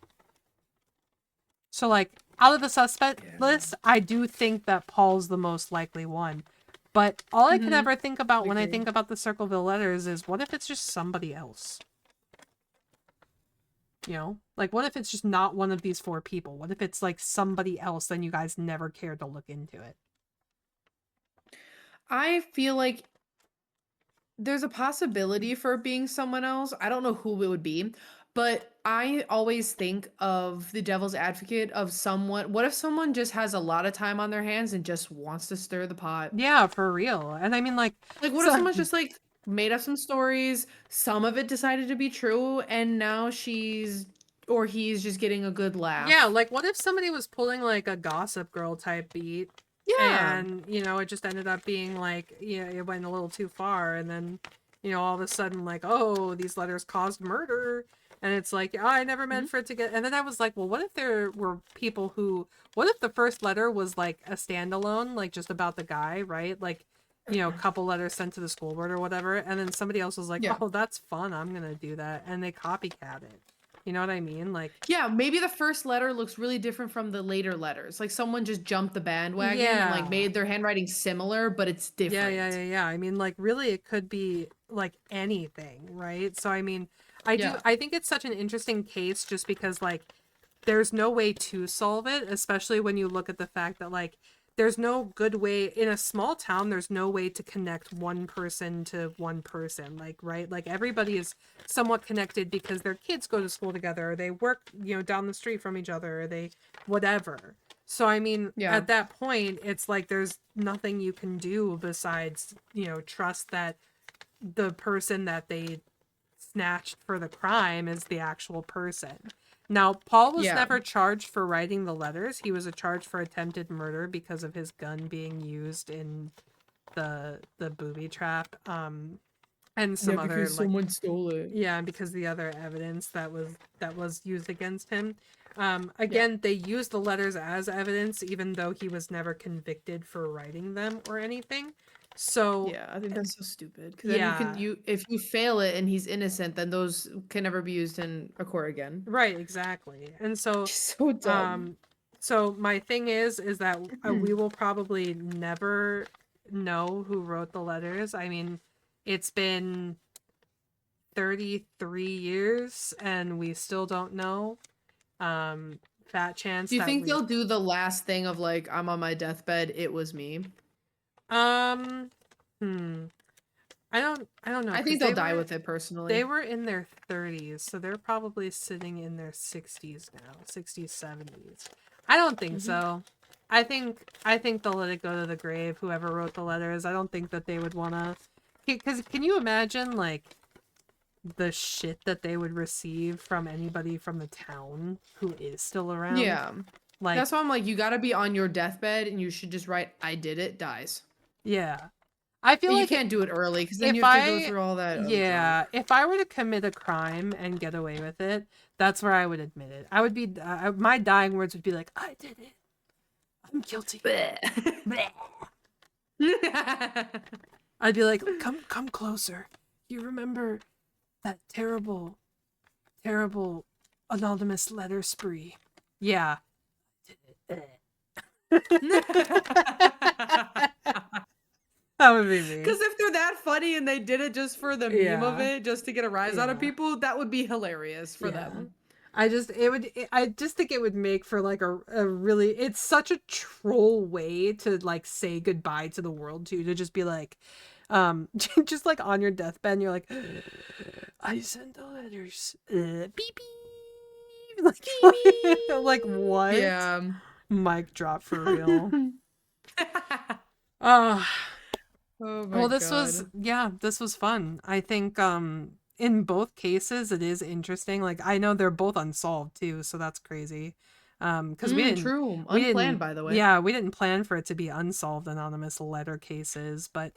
Speaker 1: So, like, out of the suspect
Speaker 2: Yeah.
Speaker 1: list, I do think that Paul's the most likely one. But all I can
Speaker 2: Mm-hmm.
Speaker 1: ever think about when I
Speaker 2: Agree.
Speaker 1: think about the Circleville letters is, what if it's just somebody else? Like, what if it's just not one of these four people? What if it's like somebody else, then you guys never cared to look into it?
Speaker 2: I feel like there's a possibility for it being someone else. I don't know who it would be, but I always think of the devil's advocate of someone. What if someone just has a lot of time on their hands and just wants to stir the pot?
Speaker 1: Yeah, for real. And I mean, like,
Speaker 2: Like, what if
Speaker 1: so
Speaker 2: someone's just like made up some stories, some of it decided to be true, and now she's or he's just getting a good
Speaker 1: yeah,
Speaker 2: laugh?
Speaker 1: like, what if somebody was pulling like a Gossip Girl type beat,
Speaker 2: Yeah.
Speaker 1: and it just ended up being like, it went a little too far, and then all of a sudden, like, oh, these letters caused murder, and it's like, oh, I never
Speaker 2: Mhm.
Speaker 1: meant for it to get. And then I was like, well, what if there were people who, what if the first letter was like a standalone, like just about the guy, right? Like, a couple letters sent to the school board or whatever, and then somebody else was like,
Speaker 2: Yeah.
Speaker 1: oh, that's fun, I'm gonna do that, and they copycat it. You know what I mean? Like,
Speaker 2: Yeah, maybe the first letter looks really different from the later letters. Like someone just jumped the bandwagon and like
Speaker 1: yeah.
Speaker 2: made their handwriting similar, but it's
Speaker 1: Yeah, yeah,
Speaker 2: different.
Speaker 1: yeah, yeah. I mean, like, really, it could be like anything, right? So, I mean, I think it's such an interesting case just because, like, there's no way to solve it, especially when you look at the fact that, like, there's no good way in a small town, there's no way to connect one person to one person, like, right? Like, everybody is somewhat connected because their kids go to school together, or they work, down the street from each other, or they whatever. So, I mean,
Speaker 2: Yeah.
Speaker 1: at that point, it's like there's nothing you can do besides, trust that the person that they snatched for the crime is the actual person. Now, Paul was
Speaker 2: Yeah.
Speaker 1: never charged for writing the letters. He was charged for attempted murder because of his gun being used in the booby trap, and
Speaker 2: Yeah,
Speaker 1: some other,
Speaker 2: because
Speaker 1: like,
Speaker 2: someone stole it.
Speaker 1: yeah, because the other evidence that was used against him.
Speaker 2: Yeah.
Speaker 1: Again, they used the letters as evidence, even though he was never convicted for writing them or anything. So,
Speaker 2: Yeah, I think that's so stupid. Because then
Speaker 1: yeah,
Speaker 2: if you fail it and he's innocent, then those can never be used in a court again.
Speaker 1: right, exactly. And so,
Speaker 2: So dumb.
Speaker 1: um, so my thing is that we will probably never know who wrote the letters. I mean, it's been 33 years and we still don't know. Fat chance
Speaker 2: Do you
Speaker 1: that
Speaker 2: think
Speaker 1: we
Speaker 2: they'll do the last thing of like, I'm on my deathbed, it was me?
Speaker 1: um hmm I don't know
Speaker 2: I
Speaker 1: cuz
Speaker 2: think they'll die with it
Speaker 1: they
Speaker 2: personally.
Speaker 1: were in their 30s, so they're probably sitting in their 60s now, 60s, 70s. I don't think
Speaker 2: Hmm.
Speaker 1: so. I think they'll let it go to the grave, whoever wrote the letters. I don't think that they would want to, cuz can you imagine like the shit that they would receive from anybody from the town who is still around?
Speaker 2: Yeah.
Speaker 1: Like,
Speaker 2: That's why I'm like, you gotta be on your deathbed and you should just write, I did it, dies.
Speaker 1: yeah. I feel
Speaker 2: You
Speaker 1: like
Speaker 2: can't do it early because then
Speaker 1: if
Speaker 2: you have to go
Speaker 1: I,
Speaker 2: through all that other junk.
Speaker 1: yeah, if I were to commit a crime and get away with it, that's where I would admit it. I would be, my dying words would be like, I did it. I'm guilty. Bleh. I'd be like, come closer. You remember that terrible, terrible anonymous letter spree? Yeah. That would be me.
Speaker 2: Because if they're that funny and they did it just for the meme of
Speaker 1: Yeah.
Speaker 2: it, just to get a rise out of
Speaker 1: Yeah.
Speaker 2: people, that would be hilarious for
Speaker 1: Yeah.
Speaker 2: them.
Speaker 1: I just think it would make for like a really, it's such a troll way to like say goodbye to the world too, to just be like, just like on your deathbed and you're like, I sent the letters, beep beep, like, like what?
Speaker 2: Yeah.
Speaker 1: Mic drop for real. Uh
Speaker 2: Oh my
Speaker 1: well, this was,
Speaker 2: god.
Speaker 1: yeah, this was fun. I think in both cases it is interesting. Like I know they're both unsolved too, so that's crazy. Because
Speaker 2: True.
Speaker 1: we
Speaker 2: Unplanned,
Speaker 1: didn't
Speaker 2: by the way.
Speaker 1: yeah, we didn't plan for it to be unsolved anonymous letter cases, but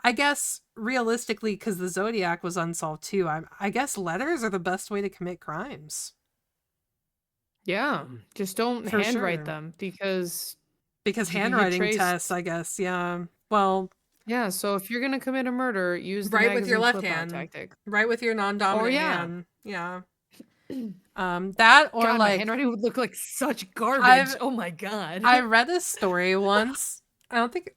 Speaker 1: I guess realistically, because the Zodiac was unsolved too, I guess letters are the best way to commit crimes.
Speaker 2: Yeah. Just don't
Speaker 1: For
Speaker 2: handwrite
Speaker 1: sure.
Speaker 2: them because
Speaker 1: Because
Speaker 2: you could get
Speaker 1: handwriting tests,
Speaker 2: traced.
Speaker 1: I guess, yeah. Well,
Speaker 2: Yeah, so if you're gonna commit a murder, use the
Speaker 1: write with your
Speaker 2: magazine
Speaker 1: left
Speaker 2: flip out
Speaker 1: hand.
Speaker 2: tactic.
Speaker 1: Write with your
Speaker 2: Or
Speaker 1: non-dominant
Speaker 2: yeah.
Speaker 1: hand. Yeah. That or
Speaker 2: God, my
Speaker 1: like
Speaker 2: handwriting would look like such garbage.
Speaker 1: I've
Speaker 2: Oh my god.
Speaker 1: I read a story once. I don't think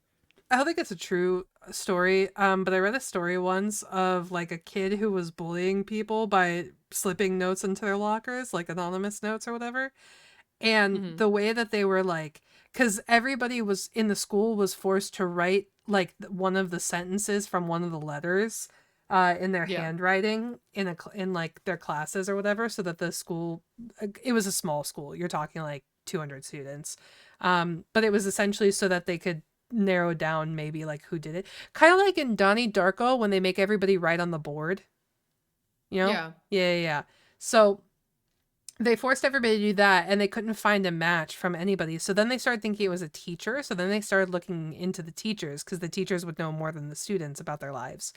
Speaker 1: it's a true story. But I read a story once of like a kid who was bullying people by slipping notes into their lockers, like anonymous notes or whatever. And
Speaker 2: Hmm.
Speaker 1: the way that they were like, because everybody was in the school was forced to write like one of the sentences from one of the letters in their
Speaker 2: Yeah.
Speaker 1: handwriting in like their classes or whatever, so that the school, it was a small school, you're talking like 200 students, but it was essentially so that they could narrow down maybe like who did it, kind of like in Donnie Darko when they make everybody write on the board, you know.
Speaker 2: Yeah.
Speaker 1: Yeah. So they forced everybody to do that and they couldn't find a match from anybody. So then they started thinking it was a teacher. So then they started looking into the teachers because the teachers would know more than the students about their lives.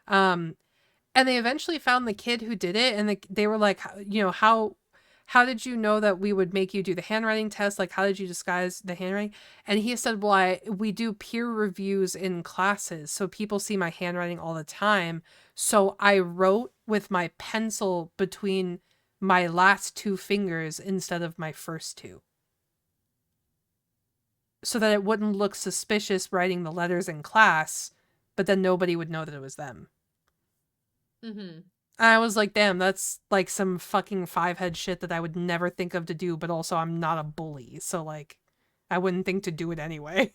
Speaker 1: Um, and they eventually found the kid who did it and they were like, how did you know that we would make you do the handwriting test? Like, how did you disguise the handwriting? And he said, well, we do peer reviews in classes. So people see my handwriting all the time. So I wrote with my pencil between my last two fingers instead of my first two, so that it wouldn't look suspicious writing the letters in class, but then nobody would know that it was them.
Speaker 2: Hmm.
Speaker 1: I was like, damn, that's like some fucking five-head shit that I would never think of to do, but also I'm not a bully, so like I wouldn't think to do it anyway.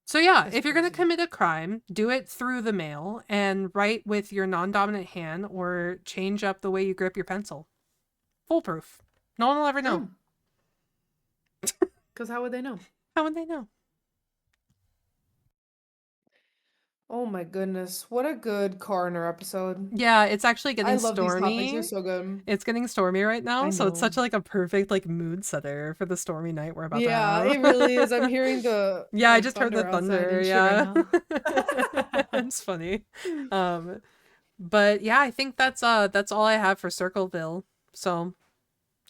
Speaker 1: So yeah,
Speaker 2: That's
Speaker 1: if you're going to
Speaker 2: crazy.
Speaker 1: commit a crime, do it through the mail and write with your non-dominant hand or change up the way you grip your pencil. Foolproof. No one will ever know.
Speaker 2: True. Because how would they know?
Speaker 1: How would they know?
Speaker 2: Oh my goodness. What a good coroner episode.
Speaker 1: Yeah, it's actually
Speaker 2: I
Speaker 1: getting
Speaker 2: love these topics. They're
Speaker 1: stormy.
Speaker 2: so good.
Speaker 1: It's getting stormy right now,
Speaker 2: I
Speaker 1: so it's such
Speaker 2: know.
Speaker 1: like a perfect like mood setter for the stormy night we're about to
Speaker 2: Yeah, it
Speaker 1: have.
Speaker 2: really is. I'm hearing the
Speaker 1: Yeah, I
Speaker 2: like
Speaker 1: just heard the
Speaker 2: thunder outside
Speaker 1: thunder,
Speaker 2: and shit right
Speaker 1: yeah.
Speaker 2: now.
Speaker 1: It's funny. Um but yeah, I think that's all I have for Circleville. So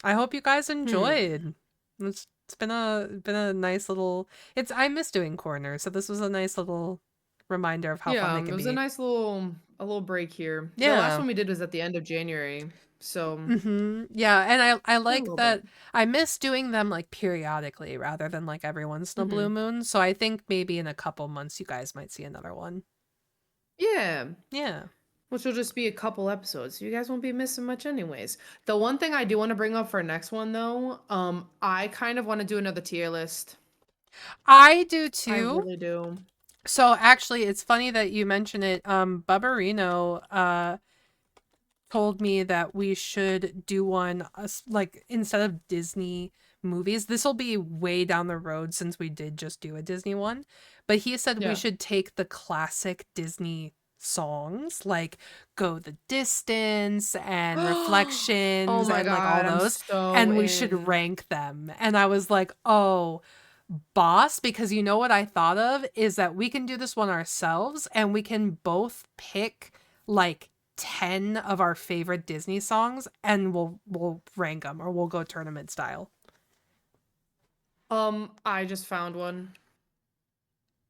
Speaker 1: I hope you guys
Speaker 2: Hmm.
Speaker 1: enjoyed. Let's It's been a nice little. I miss doing corner, so this was a nice little reminder of how fun
Speaker 2: Yeah,
Speaker 1: they
Speaker 2: it
Speaker 1: can
Speaker 2: was a
Speaker 1: be.
Speaker 2: nice little break here. The last
Speaker 1: Yeah.
Speaker 2: one we did was at the end of January, so
Speaker 1: Yeah, and I
Speaker 2: a
Speaker 1: like
Speaker 2: little
Speaker 1: that
Speaker 2: bit.
Speaker 1: I miss doing them like periodically rather than like every once in a blue
Speaker 2: Hmm.
Speaker 1: moon. So I think maybe in a couple months you guys might see another one.
Speaker 2: Yeah,
Speaker 1: Yeah.
Speaker 2: which will just be a couple episodes. You guys won't be missing much anyways. The one thing I do want to bring up for next one though, I kind of want to do another tier list.
Speaker 1: I do
Speaker 2: I
Speaker 1: too.
Speaker 2: really do.
Speaker 1: So actually it's funny that you mention it. Bubberino told me that we should do one like instead of Disney movies. This will be way down the road since we did just do a Disney one, but he said we
Speaker 2: Yeah.
Speaker 1: should take the classic Disney songs like Go the Distance and
Speaker 2: Oh
Speaker 1: Reflections
Speaker 2: my
Speaker 1: and like all
Speaker 2: God, I'm
Speaker 1: those,
Speaker 2: so
Speaker 1: and we should
Speaker 2: in.
Speaker 1: rank them. And I was like, "Oh, boss," because you know what I thought of is that we can do this one ourselves and we can both pick like 10 of our favorite Disney songs and we'll rank them or we'll go tournament style.
Speaker 2: I just found one,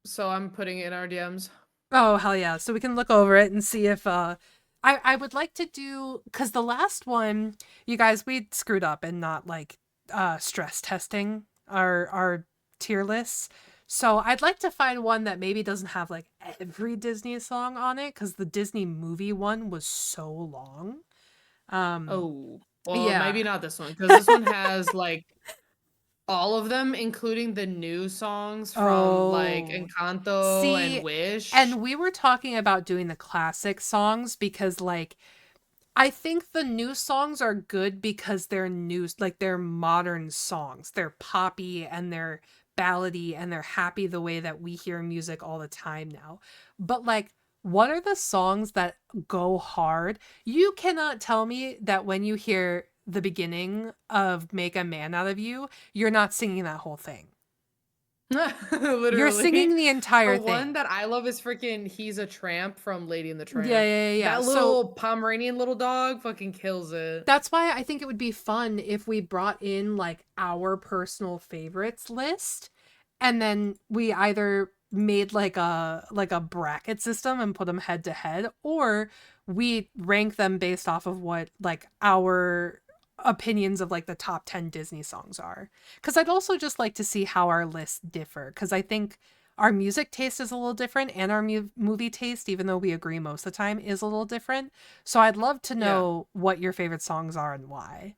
Speaker 2: so I'm putting it in our DMs.
Speaker 1: Oh, hell yeah. So we can look over it and see if I would like to do cuz the last one, you guys, we screwed up and not like stress testing our tier lists. So I'd like to find one that maybe doesn't have like every Disney song on it cuz the Disney movie one was so long. Um
Speaker 2: Oh, well,
Speaker 1: yeah.
Speaker 2: maybe not this one because this one has like all of them, including the new songs from like
Speaker 1: Oh.
Speaker 2: Encanto and
Speaker 1: See,
Speaker 2: Wish.
Speaker 1: and we were talking about doing the classic songs because like I think the new songs are good because they're new, like they're modern songs. They're poppy and they're ballady and they're happy the way that we hear music all the time now. But like, what are the songs that go hard? You cannot tell me that when you hear the beginning of Make a Man Out of You, you're not singing that whole thing. You're
Speaker 2: Literally.
Speaker 1: singing the
Speaker 2: The
Speaker 1: entire
Speaker 2: one
Speaker 1: thing.
Speaker 2: that I love is freaking He's a Tramp from Lady and the
Speaker 1: Yeah,
Speaker 2: Tramp.
Speaker 1: yeah, yeah, yeah.
Speaker 2: That
Speaker 1: So
Speaker 2: little Pomeranian little dog fucking kills it.
Speaker 1: that's why I think it would be fun if we brought in like our personal favorites list and then we either made like a bracket system and put them head to head or we rank them based off of what like our opinions of like the top 10 Disney songs are. Cuz I'd also just like to see how our lists differ cuz I think our music taste is a little different and our movie taste, even though we agree most of the time, is a little different. So I'd love to
Speaker 2: Yeah.
Speaker 1: know what your favorite songs are and why.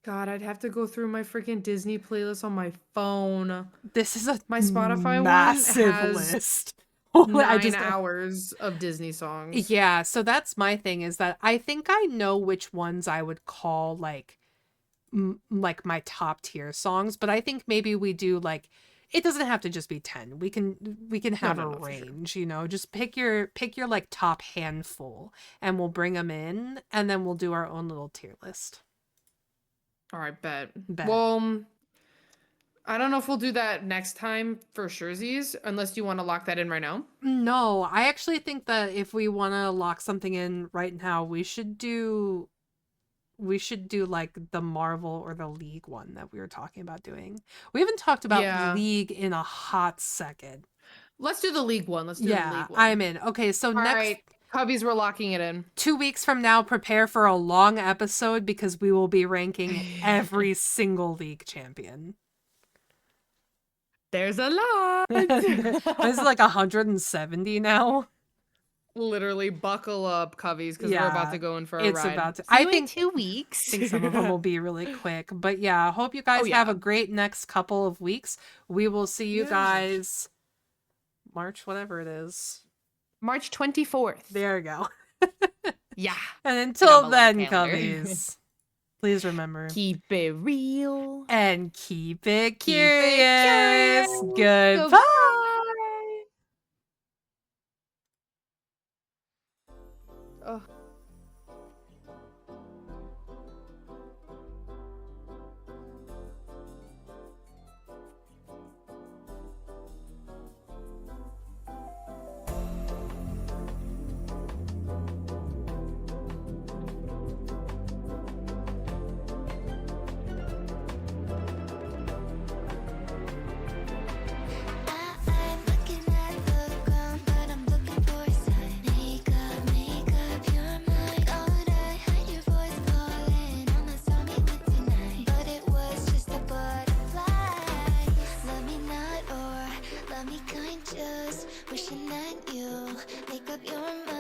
Speaker 2: God, I'd have to go through my freaking Disney playlist on my phone.
Speaker 1: This is a
Speaker 2: My Spotify one
Speaker 1: massive
Speaker 2: has
Speaker 1: list. I
Speaker 2: 9
Speaker 1: just
Speaker 2: hours of Disney songs.
Speaker 1: yeah, so that's my thing is that I think I know which ones I would call like my top tier songs, but I think maybe we do like it doesn't have to just be 10. We can
Speaker 2: No,
Speaker 1: have
Speaker 2: no,
Speaker 1: a
Speaker 2: no, for sure.
Speaker 1: range, you know. Just pick your like top handful and we'll bring them in and then we'll do our own little tier list.
Speaker 2: All right, bet.
Speaker 1: Bet.
Speaker 2: Well, I don't know if we'll do that next time for surezies, unless you want to lock that in right now.
Speaker 1: No, I actually think that if we want to lock something in right now, we should do like the Marvel or the League one that we were talking about doing. We haven't talked about
Speaker 2: Yeah.
Speaker 1: League in a hot second.
Speaker 2: Let's do the league one. Let's do the
Speaker 1: Yeah,
Speaker 2: league one.
Speaker 1: I'm in. Okay, so
Speaker 2: All
Speaker 1: next
Speaker 2: right, Cubbies, we're locking it in.
Speaker 1: 2 weeks from now, prepare for a long episode because we will be ranking every single league champion.
Speaker 2: There's a lot.
Speaker 1: This is like 170 now.
Speaker 2: Literally buckle up, Cubbies, because we're about
Speaker 1: Yeah,
Speaker 2: to go in for a
Speaker 1: it's
Speaker 2: ride.
Speaker 1: about to.
Speaker 2: See
Speaker 1: I
Speaker 2: you in
Speaker 1: think
Speaker 2: 2 weeks.
Speaker 1: think some of them will be really quick. But yeah, hope you
Speaker 2: Oh
Speaker 1: guys have a
Speaker 2: yeah.
Speaker 1: great next couple of weeks. We will see you
Speaker 2: Yeah.
Speaker 1: guys March, whatever it is.
Speaker 2: March 24th.
Speaker 1: There you go.
Speaker 2: Yeah.
Speaker 1: And
Speaker 2: I
Speaker 1: until
Speaker 2: got my
Speaker 1: then,
Speaker 2: little calendar.
Speaker 1: cubbies, please remember
Speaker 2: Keep it real.
Speaker 1: and keep it
Speaker 2: Keep it
Speaker 1: curious.
Speaker 2: curious.
Speaker 1: Goodbye.
Speaker 2: Oh.
Speaker 3: got me kind, just wishing that you make up your mind.